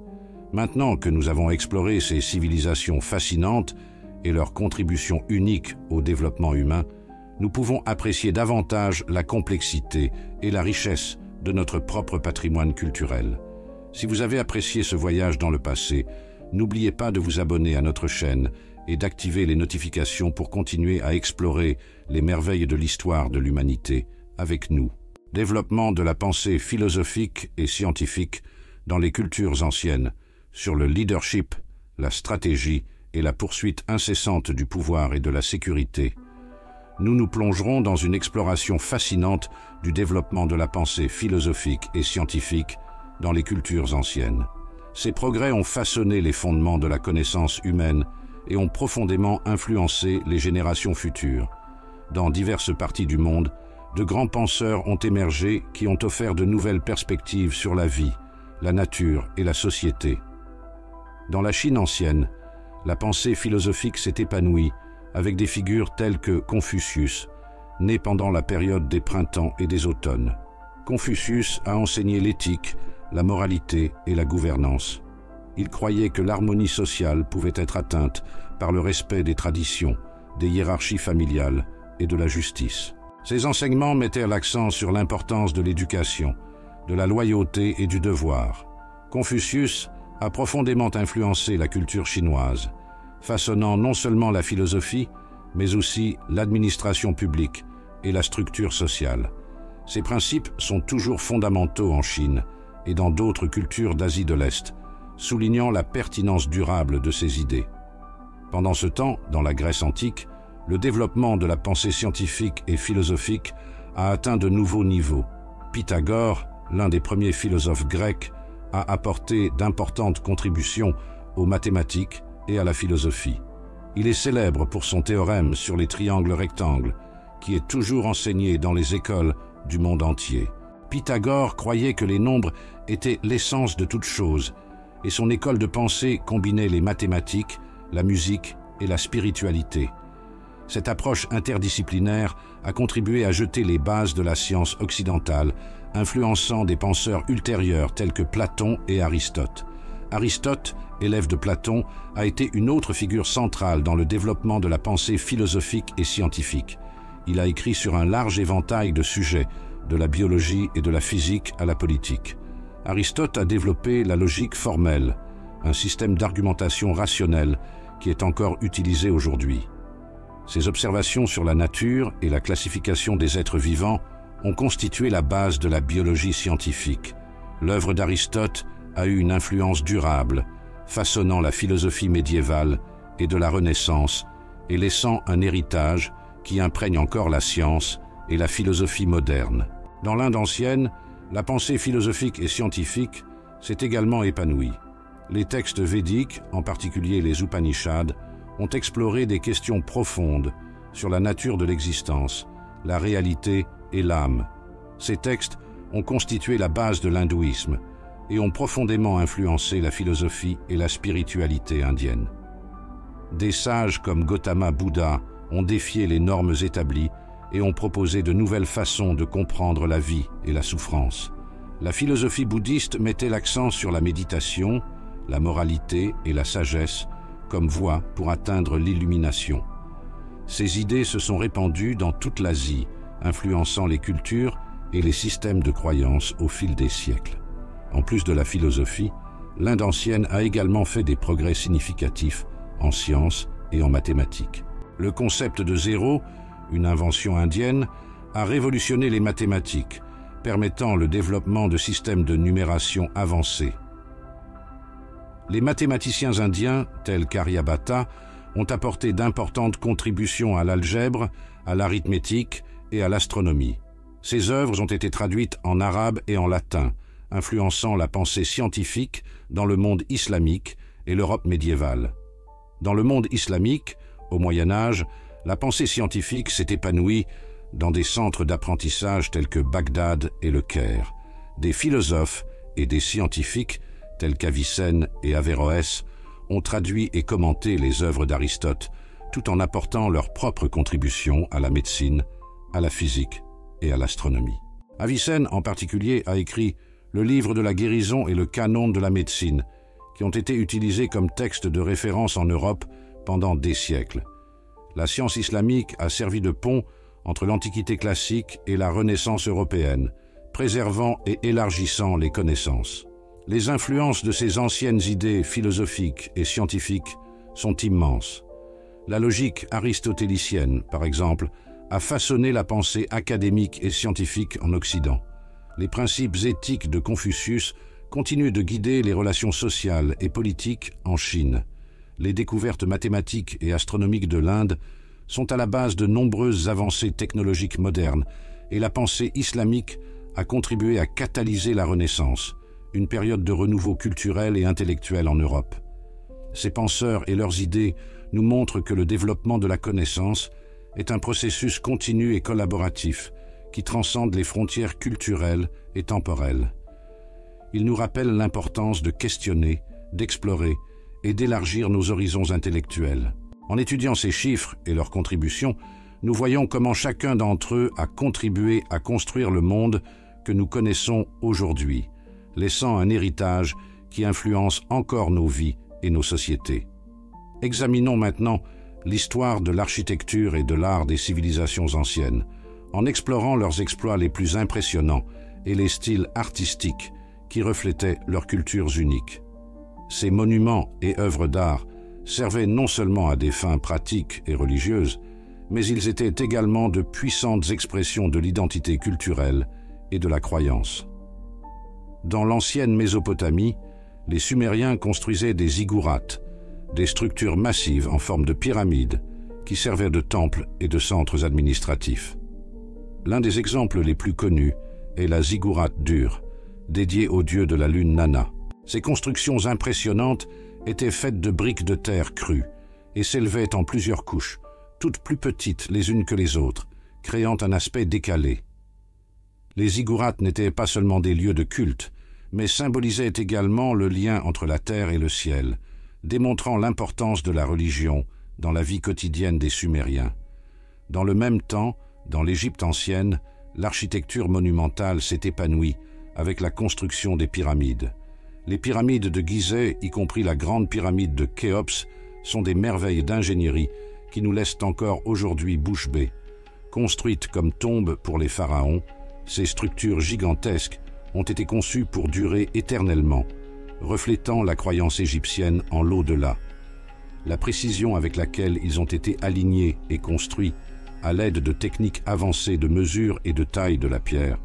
Maintenant que nous avons exploré ces civilisations fascinantes et leurs contributions uniques au développement humain, nous pouvons apprécier davantage la complexité et la richesse de notre propre patrimoine culturel. Si vous avez apprécié ce voyage dans le passé, n'oubliez pas de vous abonner à notre chaîne et d'activer les notifications pour continuer à explorer les merveilles de l'histoire de l'humanité avec nous. Développement de la pensée philosophique et scientifique dans les cultures anciennes, sur le leadership, la stratégie et la poursuite incessante du pouvoir et de la sécurité. Nous nous plongerons dans une exploration fascinante du développement de la pensée philosophique et scientifique dans les cultures anciennes. Ces progrès ont façonné les fondements de la connaissance humaine et ont profondément influencé les générations futures. Dans diverses parties du monde, de grands penseurs ont émergé qui ont offert de nouvelles perspectives sur la vie, la nature et la société. Dans la Chine ancienne, la pensée philosophique s'est épanouie avec des figures telles que Confucius, né pendant la période des printemps et des automnes. Confucius a enseigné l'éthique, la moralité et la gouvernance. Il croyait que l'harmonie sociale pouvait être atteinte par le respect des traditions, des hiérarchies familiales et de la justice. Ses enseignements mettaient l'accent sur l'importance de l'éducation, de la loyauté et du devoir. Confucius a profondément influencé la culture chinoise, façonnant non seulement la philosophie, mais aussi l'administration publique et la structure sociale. Ces principes sont toujours fondamentaux en Chine et dans d'autres cultures d'Asie de l'Est, soulignant la pertinence durable de ces idées. Pendant ce temps, dans la Grèce antique, le développement de la pensée scientifique et philosophique a atteint de nouveaux niveaux. Pythagore, l'un des premiers philosophes grecs, a apporté d'importantes contributions aux mathématiques et à la philosophie. Il est célèbre pour son théorème sur les triangles rectangles, qui est toujours enseigné dans les écoles du monde entier. Pythagore croyait que les nombres étaient l'essence de toute chose, et son école de pensée combinait les mathématiques, la musique et la spiritualité. Cette approche interdisciplinaire a contribué à jeter les bases de la science occidentale, influençant des penseurs ultérieurs tels que Platon et Aristote. Aristote, élève de Platon, a été une autre figure centrale dans le développement de la pensée philosophique et scientifique. Il a écrit sur un large éventail de sujets, de la biologie et de la physique à la politique. Aristote a développé la logique formelle, un système d'argumentation rationnelle qui est encore utilisé aujourd'hui. Ses observations sur la nature et la classification des êtres vivants ont constitué la base de la biologie scientifique. L'œuvre d'Aristote a eu une influence durable, façonnant la philosophie médiévale et de la Renaissance et laissant un héritage qui imprègne encore la science et la philosophie moderne. Dans l'Inde ancienne, la pensée philosophique et scientifique s'est également épanouie. Les textes védiques, en particulier les Upanishads, ont exploré des questions profondes sur la nature de l'existence, la réalité et l'âme. Ces textes ont constitué la base de l'hindouisme et ont profondément influencé la philosophie et la spiritualité indienne. Des sages comme Gautama Bouddha ont défié les normes établies et ont proposé de nouvelles façons de comprendre la vie et la souffrance. La philosophie bouddhiste mettait l'accent sur la méditation, la moralité et la sagesse comme voie pour atteindre l'illumination. Ces idées se sont répandues dans toute l'Asie, influençant les cultures et les systèmes de croyances au fil des siècles. En plus de la philosophie, l'Inde ancienne a également fait des progrès significatifs en sciences et en mathématiques. Le concept de zéro, une invention indienne, a révolutionné les mathématiques, permettant le développement de systèmes de numération avancés. Les mathématiciens indiens, tels qu'Aryabhata, ont apporté d'importantes contributions à l'algèbre, à l'arithmétique et à l'astronomie. Ces œuvres ont été traduites en arabe et en latin, influençant la pensée scientifique dans le monde islamique et l'Europe médiévale. Dans le monde islamique, au Moyen Âge, la pensée scientifique s'est épanouie dans des centres d'apprentissage tels que Bagdad et le Caire. Des philosophes et des scientifiques tels qu'Avicenne et Averroès ont traduit et commenté les œuvres d'Aristote, tout en apportant leur propre contribution à la médecine, à la physique et à l'astronomie. Avicenne, en particulier, a écrit le livre de la guérison et le canon de la médecine, qui ont été utilisés comme texte de référence en Europe pendant des siècles. La science islamique a servi de pont entre l'Antiquité classique et la Renaissance européenne, préservant et élargissant les connaissances. Les influences de ces anciennes idées philosophiques et scientifiques sont immenses. La logique aristotélicienne, par exemple, a façonné la pensée académique et scientifique en Occident. Les principes éthiques de Confucius continuent de guider les relations sociales et politiques en Chine. Les découvertes mathématiques et astronomiques de l'Inde sont à la base de nombreuses avancées technologiques modernes et la pensée islamique a contribué à catalyser la Renaissance, une période de renouveau culturel et intellectuel en Europe. Ces penseurs et leurs idées nous montrent que le développement de la connaissance est un processus continu et collaboratif qui transcende les frontières culturelles et temporelles. Ils nous rappellent l'importance de questionner, d'explorer et d'élargir nos horizons intellectuels. En étudiant ces chiffres et leurs contributions, nous voyons comment chacun d'entre eux a contribué à construire le monde que nous connaissons aujourd'hui, laissant un héritage qui influence encore nos vies et nos sociétés. Examinons maintenant l'histoire de l'architecture et de l'art des civilisations anciennes, en explorant leurs exploits les plus impressionnants et les styles artistiques qui reflétaient leurs cultures uniques. Ces monuments et œuvres d'art servaient non seulement à des fins pratiques et religieuses, mais ils étaient également de puissantes expressions de l'identité culturelle et de la croyance. Dans l'ancienne Mésopotamie, les Sumériens construisaient des ziggourats, des structures massives en forme de pyramides qui servaient de temples et de centres administratifs. L'un des exemples les plus connus est la ziggourate d'Ur, dédiée au dieu de la lune Nana. Ces constructions impressionnantes étaient faites de briques de terre crues et s'élevaient en plusieurs couches, toutes plus petites les unes que les autres, créant un aspect décalé. Les ziggourats n'étaient pas seulement des lieux de culte, mais symbolisaient également le lien entre la terre et le ciel, démontrant l'importance de la religion dans la vie quotidienne des Sumériens. Dans le même temps, dans l'Égypte ancienne, l'architecture monumentale s'est épanouie avec la construction des pyramides. Les pyramides de Gizeh, y compris la grande pyramide de Khéops, sont des merveilles d'ingénierie qui nous laissent encore aujourd'hui bouche bée. Construites comme tombes pour les pharaons, ces structures gigantesques ont été conçues pour durer éternellement, reflétant la croyance égyptienne en l'au-delà. La précision avec laquelle ils ont été alignés et construits à l'aide de techniques avancées de mesure et de taille de la pierre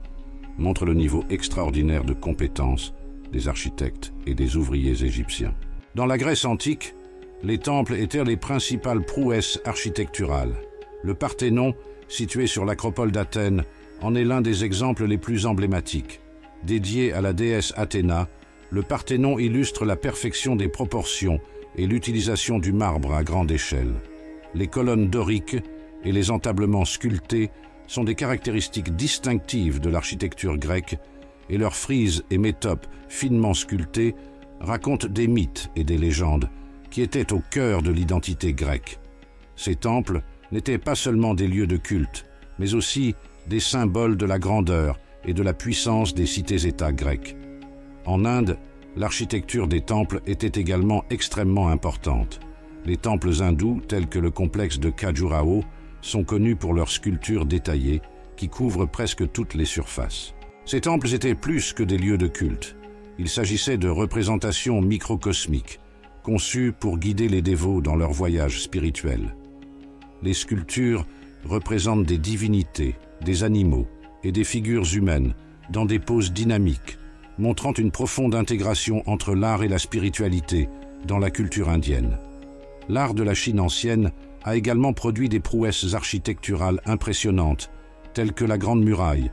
montre le niveau extraordinaire de compétence des architectes et des ouvriers égyptiens. Dans la Grèce antique, les temples étaient les principales prouesses architecturales. Le Parthénon, situé sur l'acropole d'Athènes, en est l'un des exemples les plus emblématiques. Dédié à la déesse Athéna, le Parthénon illustre la perfection des proportions et l'utilisation du marbre à grande échelle. Les colonnes doriques et les entablements sculptés sont des caractéristiques distinctives de l'architecture grecque, et leurs frises et métopes finement sculptées racontent des mythes et des légendes qui étaient au cœur de l'identité grecque. Ces temples n'étaient pas seulement des lieux de culte, mais aussi des symboles de la grandeur et de la puissance des cités-États grecques. En Inde, l'architecture des temples était également extrêmement importante. Les temples hindous, tels que le complexe de Khajuraho, sont connus pour leurs sculptures détaillées qui couvrent presque toutes les surfaces. Ces temples étaient plus que des lieux de culte. Il s'agissait de représentations microcosmiques, conçues pour guider les dévots dans leur voyage spirituel. Les sculptures représentent des divinités, des animaux et des figures humaines dans des poses dynamiques, montrant une profonde intégration entre l'art et la spiritualité dans la culture indienne. L'art de la Chine ancienne a également produit des prouesses architecturales impressionnantes, telles que la Grande Muraille,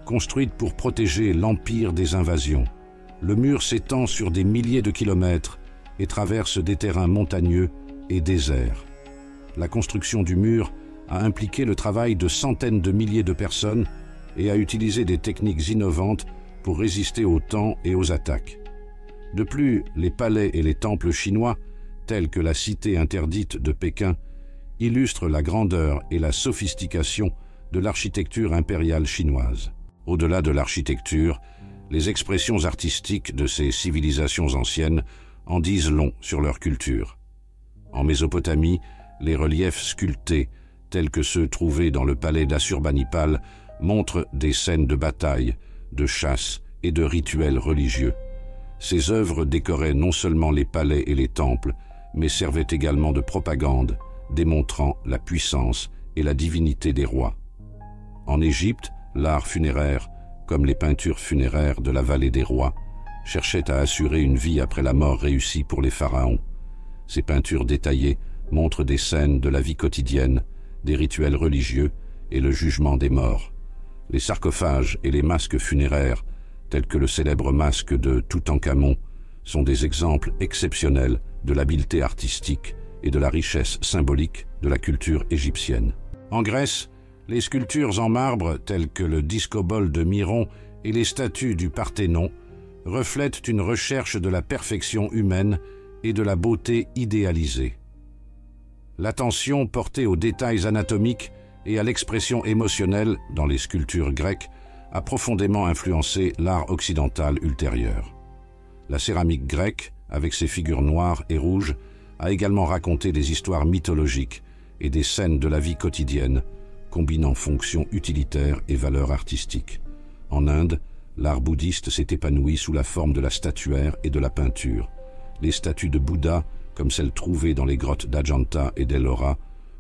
construite pour protéger l'empire des invasions. Le mur s'étend sur des milliers de kilomètres et traverse des terrains montagneux et déserts. La construction du mur a impliqué le travail de centaines de milliers de personnes et a utilisé des techniques innovantes pour résister au temps et aux attaques. De plus, les palais et les temples chinois, tels que la cité interdite de Pékin, illustrent la grandeur et la sophistication de l'architecture impériale chinoise. Au-delà de l'architecture, les expressions artistiques de ces civilisations anciennes en disent long sur leur culture. En Mésopotamie, les reliefs sculptés, tels que ceux trouvés dans le palais d'Assurbanipal, montrent des scènes de bataille, de chasse et de rituels religieux. Ces œuvres décoraient non seulement les palais et les temples, mais servaient également de propagande, démontrant la puissance et la divinité des rois. En Égypte, l'art funéraire, comme les peintures funéraires de la vallée des rois, cherchait à assurer une vie après la mort réussie pour les pharaons. Ces peintures détaillées montrent des scènes de la vie quotidienne, des rituels religieux et le jugement des morts. Les sarcophages et les masques funéraires, tels que le célèbre masque de Toutankhamon, sont des exemples exceptionnels de l'habileté artistique et de la richesse symbolique de la culture égyptienne. En Grèce, les sculptures en marbre, telles que le discobole de Myron et les statues du Parthénon, reflètent une recherche de la perfection humaine et de la beauté idéalisée. L'attention portée aux détails anatomiques et à l'expression émotionnelle dans les sculptures grecques a profondément influencé l'art occidental ultérieur. La céramique grecque, avec ses figures noires et rouges, a également raconté des histoires mythologiques et des scènes de la vie quotidienne, combinant fonctions utilitaires et valeurs artistiques. En Inde, l'art bouddhiste s'est épanoui sous la forme de la statuaire et de la peinture. Les statues de Bouddha, comme celles trouvées dans les grottes d'Ajanta et d'Ellora,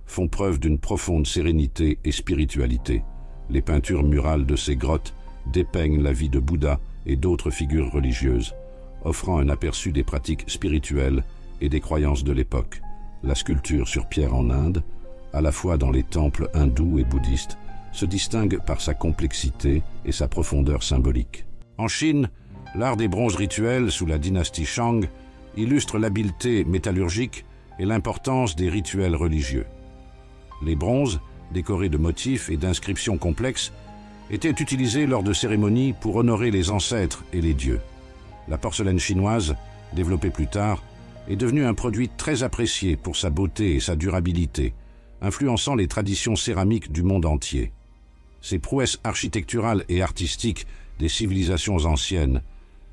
font preuve d'une profonde sérénité et spiritualité. Les peintures murales de ces grottes dépeignent la vie de Bouddha et d'autres figures religieuses, offrant un aperçu des pratiques spirituelles et des croyances de l'époque. La sculpture sur pierre en Inde, à la fois dans les temples hindous et bouddhistes, se distingue par sa complexité et sa profondeur symbolique. En Chine, l'art des bronzes rituels sous la dynastie Shang illustre l'habileté métallurgique et l'importance des rituels religieux. Les bronzes, décorés de motifs et d'inscriptions complexes, étaient utilisés lors de cérémonies pour honorer les ancêtres et les dieux. La porcelaine chinoise, développée plus tard, est devenue un produit très apprécié pour sa beauté et sa durabilité, influençant les traditions céramiques du monde entier. Ces prouesses architecturales et artistiques des civilisations anciennes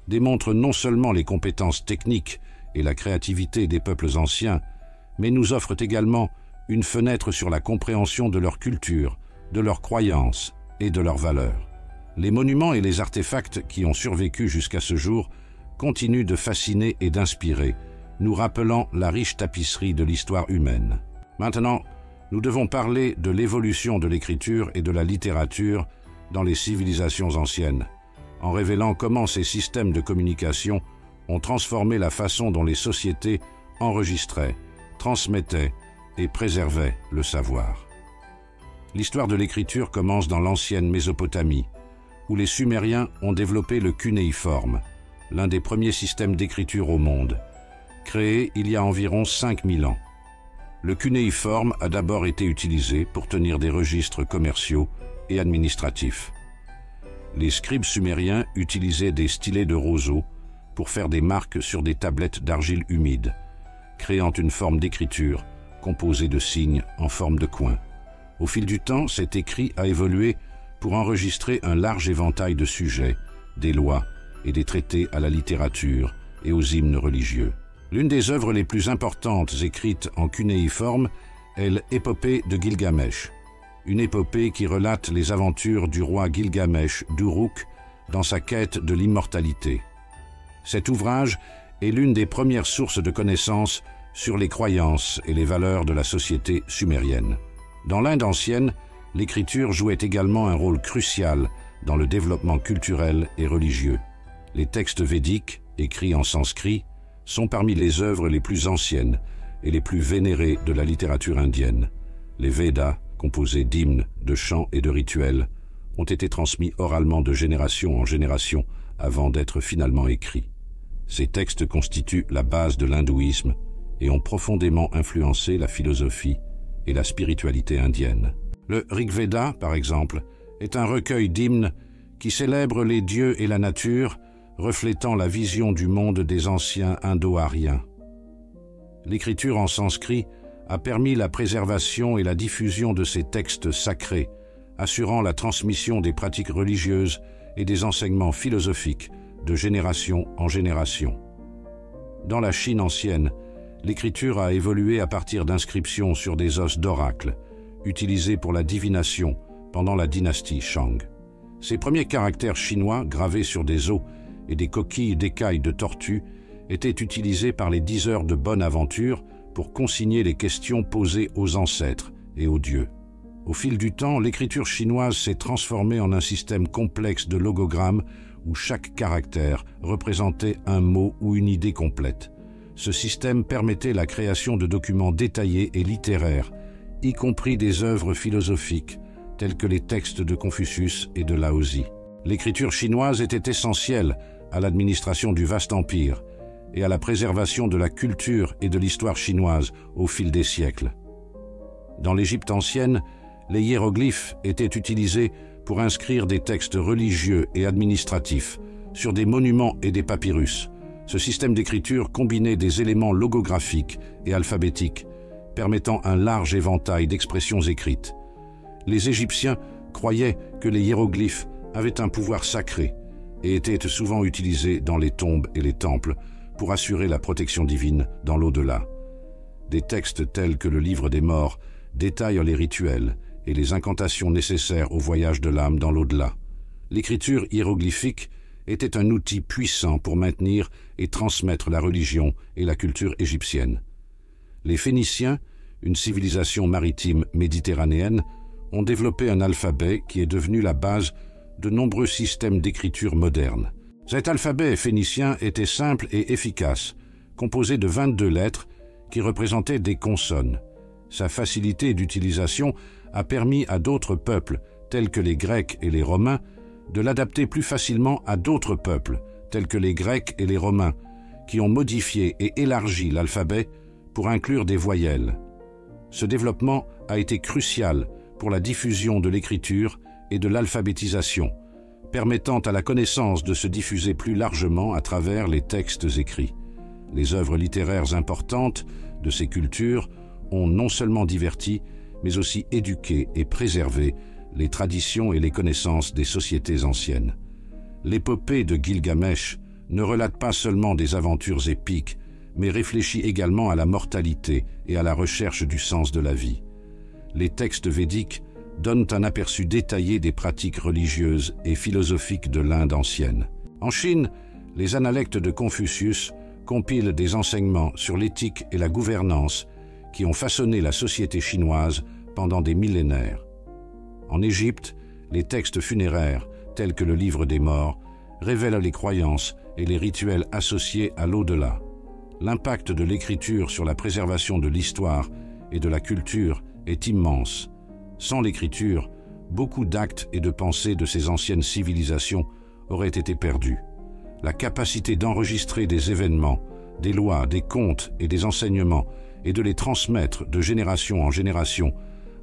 démontrent non seulement les compétences techniques et la créativité des peuples anciens, mais nous offrent également une fenêtre sur la compréhension de leur culture, de leurs croyances et de leurs valeurs. Les monuments et les artefacts qui ont survécu jusqu'à ce jour continuent de fasciner et d'inspirer, nous rappelant la riche tapisserie de l'histoire humaine. Maintenant, nous devons parler de l'évolution de l'écriture et de la littérature dans les civilisations anciennes, en révélant comment ces systèmes de communication ont transformé la façon dont les sociétés enregistraient, transmettaient et préservaient le savoir. L'histoire de l'écriture commence dans l'ancienne Mésopotamie, où les Sumériens ont développé le cunéiforme, l'un des premiers systèmes d'écriture au monde, créé il y a environ 5000 ans. Le cunéiforme a d'abord été utilisé pour tenir des registres commerciaux et administratifs. Les scribes sumériens utilisaient des stylets de roseau pour faire des marques sur des tablettes d'argile humide, créant une forme d'écriture composée de signes en forme de coin. Au fil du temps, cet écrit a évolué pour enregistrer un large éventail de sujets, des lois et des traités à la littérature et aux hymnes religieux. L'une des œuvres les plus importantes écrites en cunéiforme est l'épopée de Gilgamesh, une épopée qui relate les aventures du roi Gilgamesh d'Uruk dans sa quête de l'immortalité. Cet ouvrage est l'une des premières sources de connaissances sur les croyances et les valeurs de la société sumérienne. Dans l'Inde ancienne, l'écriture jouait également un rôle crucial dans le développement culturel et religieux. Les textes védiques, écrits en sanskrit, sont parmi les œuvres les plus anciennes et les plus vénérées de la littérature indienne. Les Védas, composés d'hymnes, de chants et de rituels, ont été transmis oralement de génération en génération avant d'être finalement écrits. Ces textes constituent la base de l'hindouisme et ont profondément influencé la philosophie et la spiritualité indienne. Le Rig Veda, par exemple, est un recueil d'hymnes qui célèbre les dieux et la nature, reflétant la vision du monde des anciens indo-aryens. L'écriture en sanskrit a permis la préservation et la diffusion de ces textes sacrés, assurant la transmission des pratiques religieuses et des enseignements philosophiques de génération en génération. Dans la Chine ancienne, l'écriture a évolué à partir d'inscriptions sur des os d'oracle, utilisés pour la divination pendant la dynastie Shang. Ces premiers caractères chinois gravés sur des os et des coquilles d'écailles de tortue étaient utilisés par les diseurs de bonne aventure pour consigner les questions posées aux ancêtres et aux dieux. Au fil du temps, l'écriture chinoise s'est transformée en un système complexe de logogrammes où chaque caractère représentait un mot ou une idée complète. Ce système permettait la création de documents détaillés et littéraires, y compris des œuvres philosophiques, telles que les textes de Confucius et de Laozi. L'écriture chinoise était essentielle à l'administration du vaste empire et à la préservation de la culture et de l'histoire chinoise au fil des siècles. Dans l'Égypte ancienne, les hiéroglyphes étaient utilisés pour inscrire des textes religieux et administratifs sur des monuments et des papyrus. Ce système d'écriture combinait des éléments logographiques et alphabétiques, permettant un large éventail d'expressions écrites. Les Égyptiens croyaient que les hiéroglyphes avaient un pouvoir sacré et étaient souvent utilisés dans les tombes et les temples pour assurer la protection divine dans l'au-delà. Des textes tels que le Livre des Morts détaillent les rituels et les incantations nécessaires au voyage de l'âme dans l'au-delà. L'écriture hiéroglyphique était un outil puissant pour maintenir et transmettre la religion et la culture égyptienne. Les Phéniciens, une civilisation maritime méditerranéenne, ont développé un alphabet qui est devenu la base de nombreux systèmes d'écriture modernes. Cet alphabet phénicien était simple et efficace, composé de 22 lettres qui représentaient des consonnes. Sa facilité d'utilisation a permis à d'autres peuples, tels que les Grecs et les Romains, de l'adapter plus facilement à d'autres peuples, tels que les Grecs et les Romains, qui ont modifié et élargi l'alphabet pour inclure des voyelles. Ce développement a été crucial pour la diffusion de l'écriture et de l'alphabétisation, permettant à la connaissance de se diffuser plus largement à travers les textes écrits. Les œuvres littéraires importantes de ces cultures ont non seulement diverti, mais aussi éduqué et préservé les traditions et les connaissances des sociétés anciennes. L'épopée de Gilgamesh ne relate pas seulement des aventures épiques, mais réfléchit également à la mortalité et à la recherche du sens de la vie. Les textes védiques donnent un aperçu détaillé des pratiques religieuses et philosophiques de l'Inde ancienne. En Chine, les analectes de Confucius compilent des enseignements sur l'éthique et la gouvernance qui ont façonné la société chinoise pendant des millénaires. En Égypte, les textes funéraires, tels que le Livre des Morts, révèlent les croyances et les rituels associés à l'au-delà. L'impact de l'écriture sur la préservation de l'histoire et de la culture est immense. Sans l'écriture, beaucoup d'actes et de pensées de ces anciennes civilisations auraient été perdus. La capacité d'enregistrer des événements, des lois, des contes et des enseignements et de les transmettre de génération en génération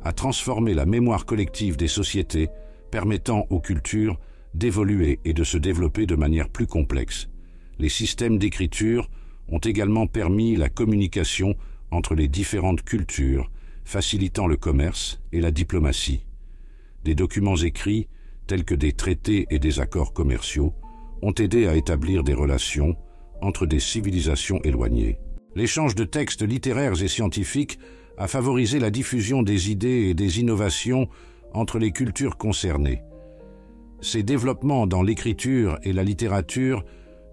a transformé la mémoire collective des sociétés, permettant aux cultures d'évoluer et de se développer de manière plus complexe. Les systèmes d'écriture ont également permis la communication entre les différentes cultures, facilitant le commerce et la diplomatie. Des documents écrits, tels que des traités et des accords commerciaux, ont aidé à établir des relations entre des civilisations éloignées. L'échange de textes littéraires et scientifiques a favorisé la diffusion des idées et des innovations entre les cultures concernées. Ces développements dans l'écriture et la littérature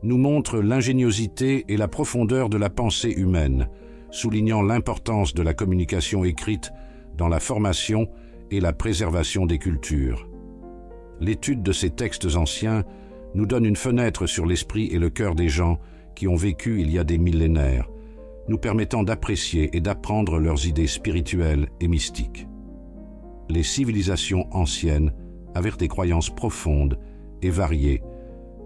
nous montrent l'ingéniosité et la profondeur de la pensée humaine, soulignant l'importance de la communication écrite dans la formation et la préservation des cultures. L'étude de ces textes anciens nous donne une fenêtre sur l'esprit et le cœur des gens qui ont vécu il y a des millénaires, nous permettant d'apprécier et d'apprendre leurs idées spirituelles et mystiques. Les civilisations anciennes avaient des croyances profondes et variées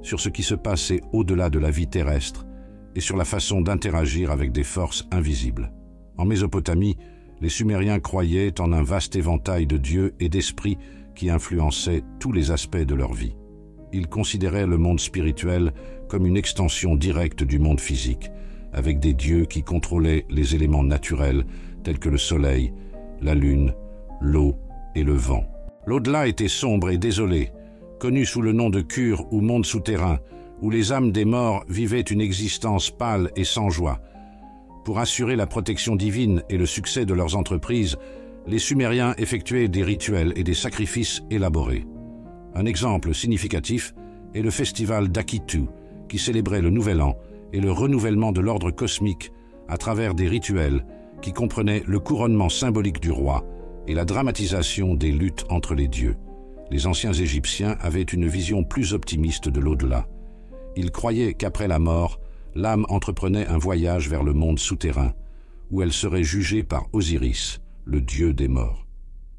sur ce qui se passait au-delà de la vie terrestre et sur la façon d'interagir avec des forces invisibles. En Mésopotamie, les Sumériens croyaient en un vaste éventail de dieux et d'esprits qui influençaient tous les aspects de leur vie. Ils considéraient le monde spirituel comme une extension directe du monde physique, avec des dieux qui contrôlaient les éléments naturels tels que le soleil, la lune, l'eau et le vent. L'au-delà était sombre et désolé, connu sous le nom de Kur ou monde souterrain, où les âmes des morts vivaient une existence pâle et sans joie. Pour assurer la protection divine et le succès de leurs entreprises, les Sumériens effectuaient des rituels et des sacrifices élaborés. Un exemple significatif est le festival d'Akitu, qui célébrait le Nouvel An et le renouvellement de l'ordre cosmique à travers des rituels qui comprenaient le couronnement symbolique du roi et la dramatisation des luttes entre les dieux. Les anciens Égyptiens avaient une vision plus optimiste de l'au-delà. Ils croyaient qu'après la mort, l'âme entreprenait un voyage vers le monde souterrain, où elle serait jugée par Osiris, le dieu des morts.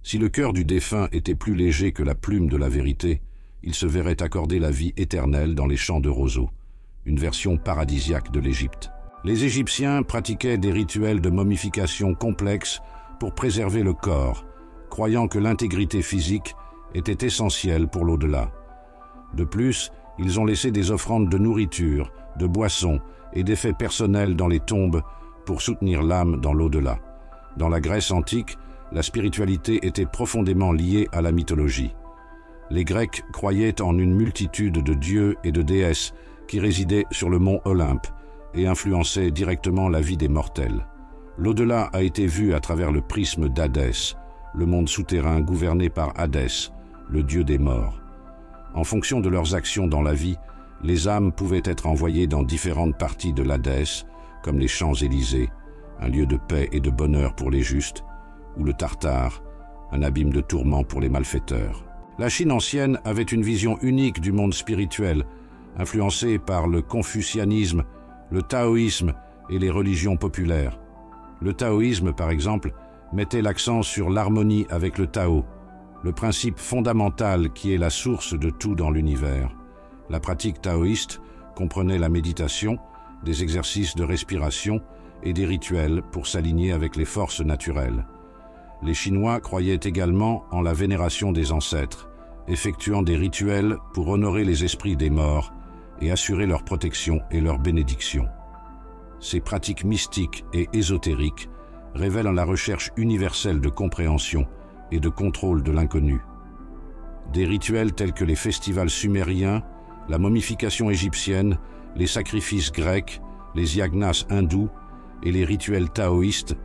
Si le cœur du défunt était plus léger que la plume de la vérité, il se verrait accorder la vie éternelle dans les champs de roseaux, une version paradisiaque de l'Égypte. Les Égyptiens pratiquaient des rituels de momification complexes pour préserver le corps, croyant que l'intégrité physique était essentielle pour l'au-delà. De plus, ils ont laissé des offrandes de nourriture, de boissons et d'effets personnels dans les tombes pour soutenir l'âme dans l'au-delà. Dans la Grèce antique, la spiritualité était profondément liée à la mythologie. Les Grecs croyaient en une multitude de dieux et de déesses qui résidaient sur le mont Olympe et influençaient directement la vie des mortels. L'au-delà a été vu à travers le prisme d'Hadès, le monde souterrain gouverné par Hadès, le dieu des morts. En fonction de leurs actions dans la vie, les âmes pouvaient être envoyées dans différentes parties de l'Hadès, comme les Champs-Élysées, un lieu de paix et de bonheur pour les justes, ou le Tartare, un abîme de tourments pour les malfaiteurs. La Chine ancienne avait une vision unique du monde spirituel, influencée par le confucianisme, le taoïsme et les religions populaires. Le taoïsme, par exemple, mettait l'accent sur l'harmonie avec le Tao, le principe fondamental qui est la source de tout dans l'univers. La pratique taoïste comprenait la méditation, des exercices de respiration et des rituels pour s'aligner avec les forces naturelles. Les Chinois croyaient également en la vénération des ancêtres, effectuant des rituels pour honorer les esprits des morts et assurer leur protection et leur bénédiction. Ces pratiques mystiques et ésotériques révèlent la recherche universelle de compréhension et de contrôle de l'inconnu. Des rituels tels que les festivals sumériens, la momification égyptienne, les sacrifices grecs, les yagnas hindous et les rituels taoïstes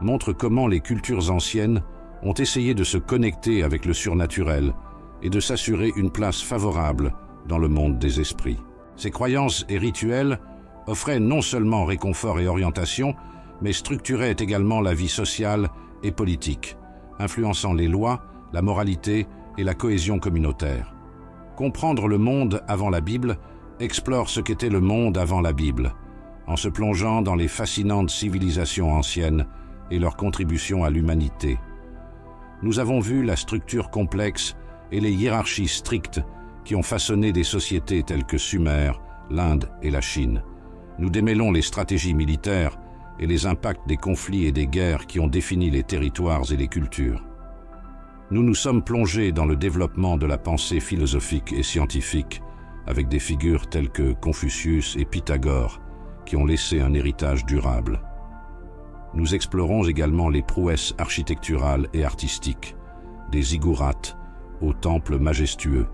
montrent comment les cultures anciennes ont essayé de se connecter avec le surnaturel et de s'assurer une place favorable dans le monde des esprits. Ces croyances et rituels offraient non seulement réconfort et orientation, mais structuraient également la vie sociale et politique, influençant les lois, la moralité et la cohésion communautaire. Comprendre le monde avant la Bible explore ce qu'était le monde avant la Bible, en se plongeant dans les fascinantes civilisations anciennes et leurs contributions à l'humanité. Nous avons vu la structure complexe et les hiérarchies strictes qui ont façonné des sociétés telles que Sumer, l'Inde et la Chine. Nous démêlons les stratégies militaires et les impacts des conflits et des guerres qui ont défini les territoires et les cultures. Nous nous sommes plongés dans le développement de la pensée philosophique et scientifique avec des figures telles que Confucius et Pythagore qui ont laissé un héritage durable. Nous explorons également les prouesses architecturales et artistiques, des ziggourats aux temples majestueux.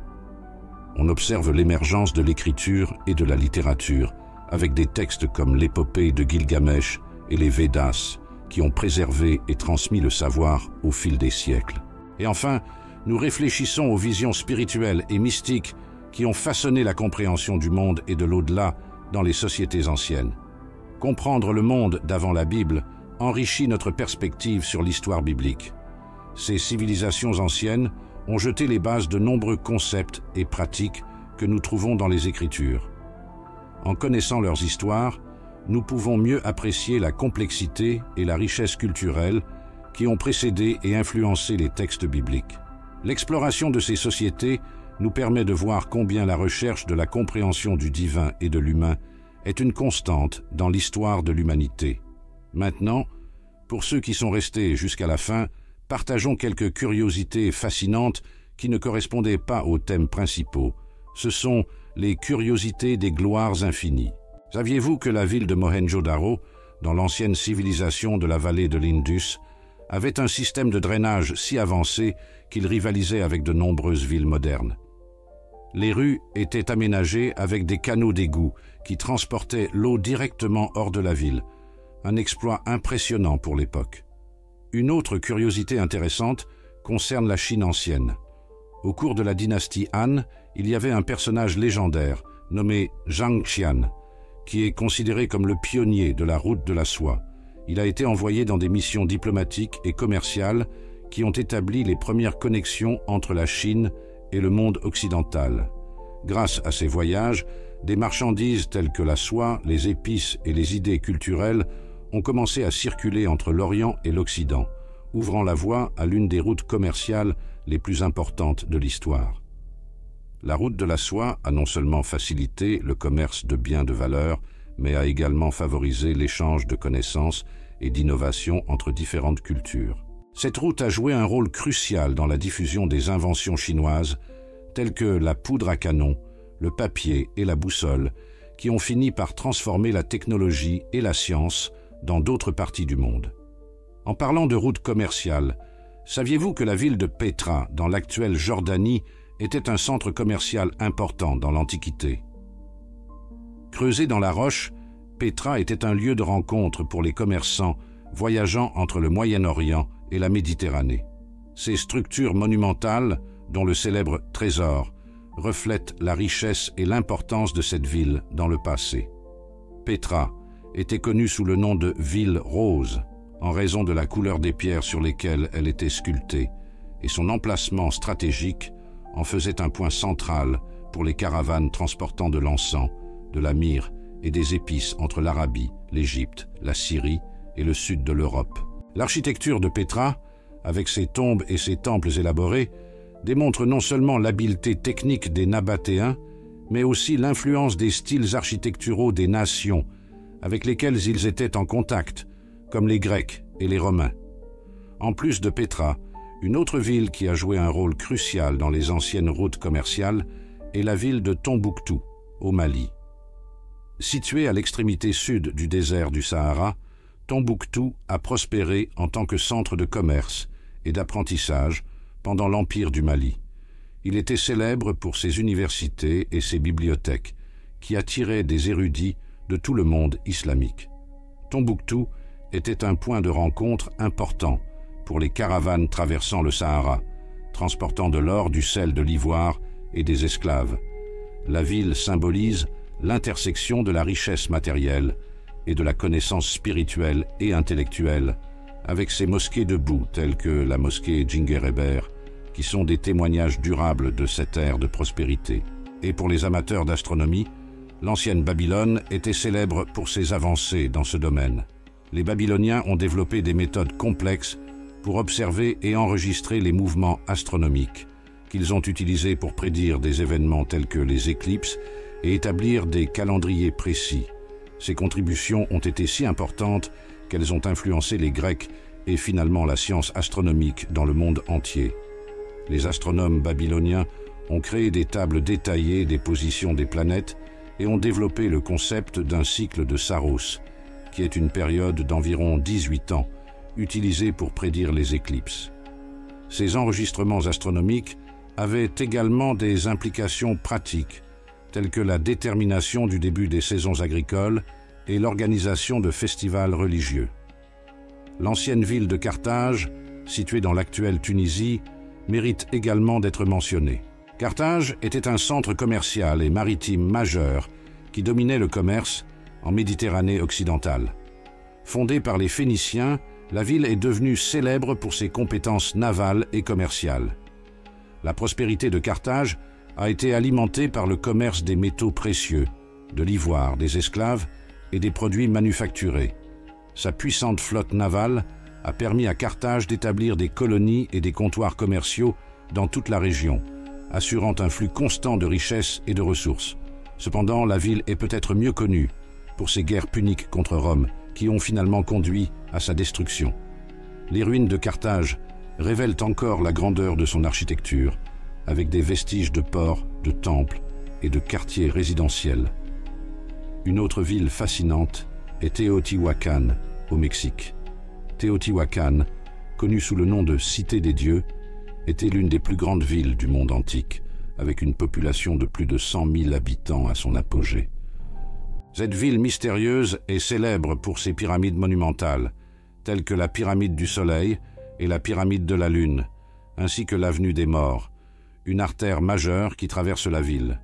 On observe l'émergence de l'écriture et de la littérature avec des textes comme l'épopée de Gilgamesh et les Védas qui ont préservé et transmis le savoir au fil des siècles. Et enfin, nous réfléchissons aux visions spirituelles et mystiques qui ont façonné la compréhension du monde et de l'au-delà dans les sociétés anciennes. Comprendre le monde d'avant la Bible enrichit notre perspective sur l'histoire biblique. Ces civilisations anciennes ont jeté les bases de nombreux concepts et pratiques que nous trouvons dans les Écritures. En connaissant leurs histoires, nous pouvons mieux apprécier la complexité et la richesse culturelle qui ont précédé et influencé les textes bibliques. L'exploration de ces sociétés nous permet de voir combien la recherche de la compréhension du divin et de l'humain est une constante dans l'histoire de l'humanité. Maintenant, pour ceux qui sont restés jusqu'à la fin, partageons quelques curiosités fascinantes qui ne correspondaient pas aux thèmes principaux. Ce sont les curiosités des gloires infinies. Saviez-vous que la ville de Mohenjo-Daro, dans l'ancienne civilisation de la vallée de l'Indus, avait un système de drainage si avancé qu'il rivalisait avec de nombreuses villes modernes? Les rues étaient aménagées avec des canaux d'égout qui transportaient l'eau directement hors de la ville, un exploit impressionnant pour l'époque. Une autre curiosité intéressante concerne la Chine ancienne. Au cours de la dynastie Han, il y avait un personnage légendaire nommé Zhang Qian, qui est considéré comme le pionnier de la route de la soie. Il a été envoyé dans des missions diplomatiques et commerciales qui ont établi les premières connexions entre la Chine et le monde occidental. Grâce à ces voyages, des marchandises telles que la soie, les épices et les idées culturelles ont commencé à circuler entre l'Orient et l'Occident, ouvrant la voie à l'une des routes commerciales les plus importantes de l'histoire. La route de la soie a non seulement facilité le commerce de biens de valeur, mais a également favorisé l'échange de connaissances et d'innovations entre différentes cultures. Cette route a joué un rôle crucial dans la diffusion des inventions chinoises, telles que la poudre à canon, le papier et la boussole, qui ont fini par transformer la technologie et la science dans d'autres parties du monde. En parlant de route commerciale, saviez-vous que la ville de Pétra, dans l'actuelle Jordanie, était un centre commercial important dans l'Antiquité? Creusé dans la roche, Pétra était un lieu de rencontre pour les commerçants voyageant entre le Moyen-Orient et la Méditerranée. Ces structures monumentales, dont le célèbre trésor, reflètent la richesse et l'importance de cette ville dans le passé. Pétra était connue sous le nom de ville rose, en raison de la couleur des pierres sur lesquelles elle était sculptée, et son emplacement stratégique en faisait un point central pour les caravanes transportant de l'encens, de la myrrhe et des épices entre l'Arabie, l'Égypte, la Syrie et le sud de l'Europe. L'architecture de Pétra, avec ses tombes et ses temples élaborés, démontre non seulement l'habileté technique des Nabatéens, mais aussi l'influence des styles architecturaux des nations, avec lesquels ils étaient en contact, comme les Grecs et les Romains. En plus de Pétra, une autre ville qui a joué un rôle crucial dans les anciennes routes commerciales est la ville de Tombouctou, au Mali. Située à l'extrémité sud du désert du Sahara, Tombouctou a prospéré en tant que centre de commerce et d'apprentissage pendant l'Empire du Mali. Il était célèbre pour ses universités et ses bibliothèques, qui attiraient des érudits de tout le monde islamique. Tombouctou était un point de rencontre important pour les caravanes traversant le Sahara, transportant de l'or, du sel, de l'ivoire et des esclaves. La ville symbolise l'intersection de la richesse matérielle et de la connaissance spirituelle et intellectuelle, avec ses mosquées debout telles que la mosquée Djinguereber, qui sont des témoignages durables de cette ère de prospérité. Et pour les amateurs d'astronomie, l'ancienne Babylone était célèbre pour ses avancées dans ce domaine. Les Babyloniens ont développé des méthodes complexes pour observer et enregistrer les mouvements astronomiques, qu'ils ont utilisés pour prédire des événements tels que les éclipses et établir des calendriers précis. Ces contributions ont été si importantes qu'elles ont influencé les Grecs et finalement la science astronomique dans le monde entier. Les astronomes babyloniens ont créé des tables détaillées des positions des planètes et ont développé le concept d'un cycle de Saros, qui est une période d'environ 18 ans, utilisée pour prédire les éclipses. Ces enregistrements astronomiques avaient également des implications pratiques, telles que la détermination du début des saisons agricoles et l'organisation de festivals religieux. L'ancienne ville de Carthage, située dans l'actuelle Tunisie, mérite également d'être mentionnée. Carthage était un centre commercial et maritime majeur qui dominait le commerce en Méditerranée occidentale. Fondée par les Phéniciens, la ville est devenue célèbre pour ses compétences navales et commerciales. La prospérité de Carthage a été alimentée par le commerce des métaux précieux, de l'ivoire, des esclaves et des produits manufacturés. Sa puissante flotte navale a permis à Carthage d'établir des colonies et des comptoirs commerciaux dans toute la région, assurant un flux constant de richesses et de ressources. Cependant, la ville est peut-être mieux connue pour ses guerres puniques contre Rome, qui ont finalement conduit à sa destruction. Les ruines de Carthage révèlent encore la grandeur de son architecture, avec des vestiges de ports, de temples et de quartiers résidentiels. Une autre ville fascinante est Teotihuacan, au Mexique. Teotihuacan, connue sous le nom de Cité des Dieux, était l'une des plus grandes villes du monde antique, avec une population de plus de 100 000 habitants à son apogée. Cette ville mystérieuse est célèbre pour ses pyramides monumentales, telles que la pyramide du Soleil et la pyramide de la Lune, ainsi que l'avenue des Morts, une artère majeure qui traverse la ville.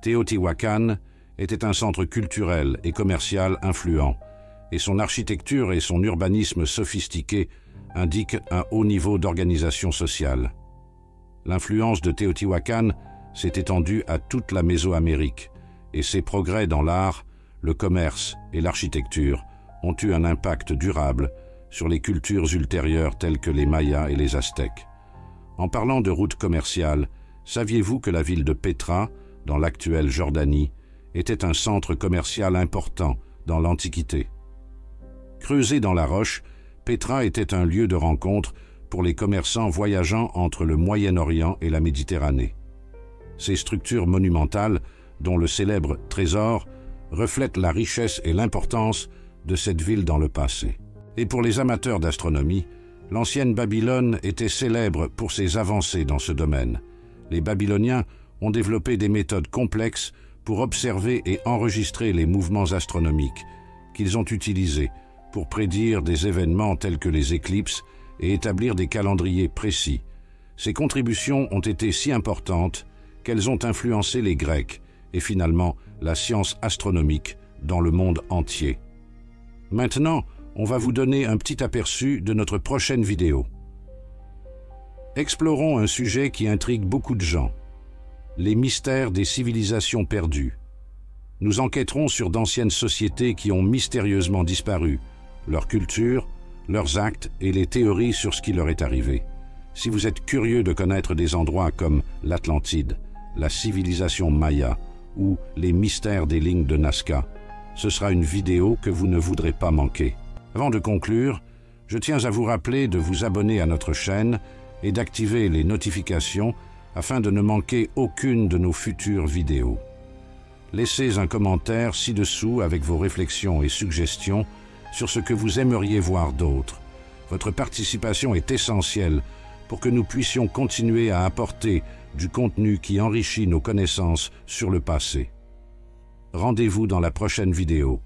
Teotihuacan était un centre culturel et commercial influent, et son architecture et son urbanisme sophistiqué indiquent un haut niveau d'organisation sociale. L'influence de Teotihuacan s'est étendue à toute la Mésoamérique, et ses progrès dans l'art, le commerce et l'architecture ont eu un impact durable sur les cultures ultérieures telles que les Mayas et les Aztèques. En parlant de routes commerciales, saviez-vous que la ville de Pétra, dans l'actuelle Jordanie, était un centre commercial important dans l'Antiquité? Creusée dans la roche, Pétra était un lieu de rencontre pour les commerçants voyageant entre le Moyen-Orient et la Méditerranée. Ces structures monumentales, dont le célèbre trésor, reflètent la richesse et l'importance de cette ville dans le passé. Et pour les amateurs d'astronomie, l'ancienne Babylone était célèbre pour ses avancées dans ce domaine. Les Babyloniens ont développé des méthodes complexes pour observer et enregistrer les mouvements astronomiques qu'ils ont utilisés pour prédire des événements tels que les éclipses et établir des calendriers précis. Ces contributions ont été si importantes qu'elles ont influencé les Grecs et finalement la science astronomique dans le monde entier. Maintenant, on va vous donner un petit aperçu de notre prochaine vidéo. Explorons un sujet qui intrigue beaucoup de gens, les mystères des civilisations perdues. Nous enquêterons sur d'anciennes sociétés qui ont mystérieusement disparu, leur culture, leurs actes et les théories sur ce qui leur est arrivé. Si vous êtes curieux de connaître des endroits comme l'Atlantide, la civilisation Maya ou les mystères des lignes de Nazca, Ce sera une vidéo que vous ne voudrez pas manquer. Avant de conclure, je tiens à vous rappeler de vous abonner à notre chaîne et d'activer les notifications afin de ne manquer aucune de nos futures vidéos. Laissez un commentaire ci-dessous avec vos réflexions et suggestions sur ce que vous aimeriez voir d'autre. Votre participation est essentielle pour que nous puissions continuer à apporter du contenu qui enrichit nos connaissances sur le passé. Rendez-vous dans la prochaine vidéo.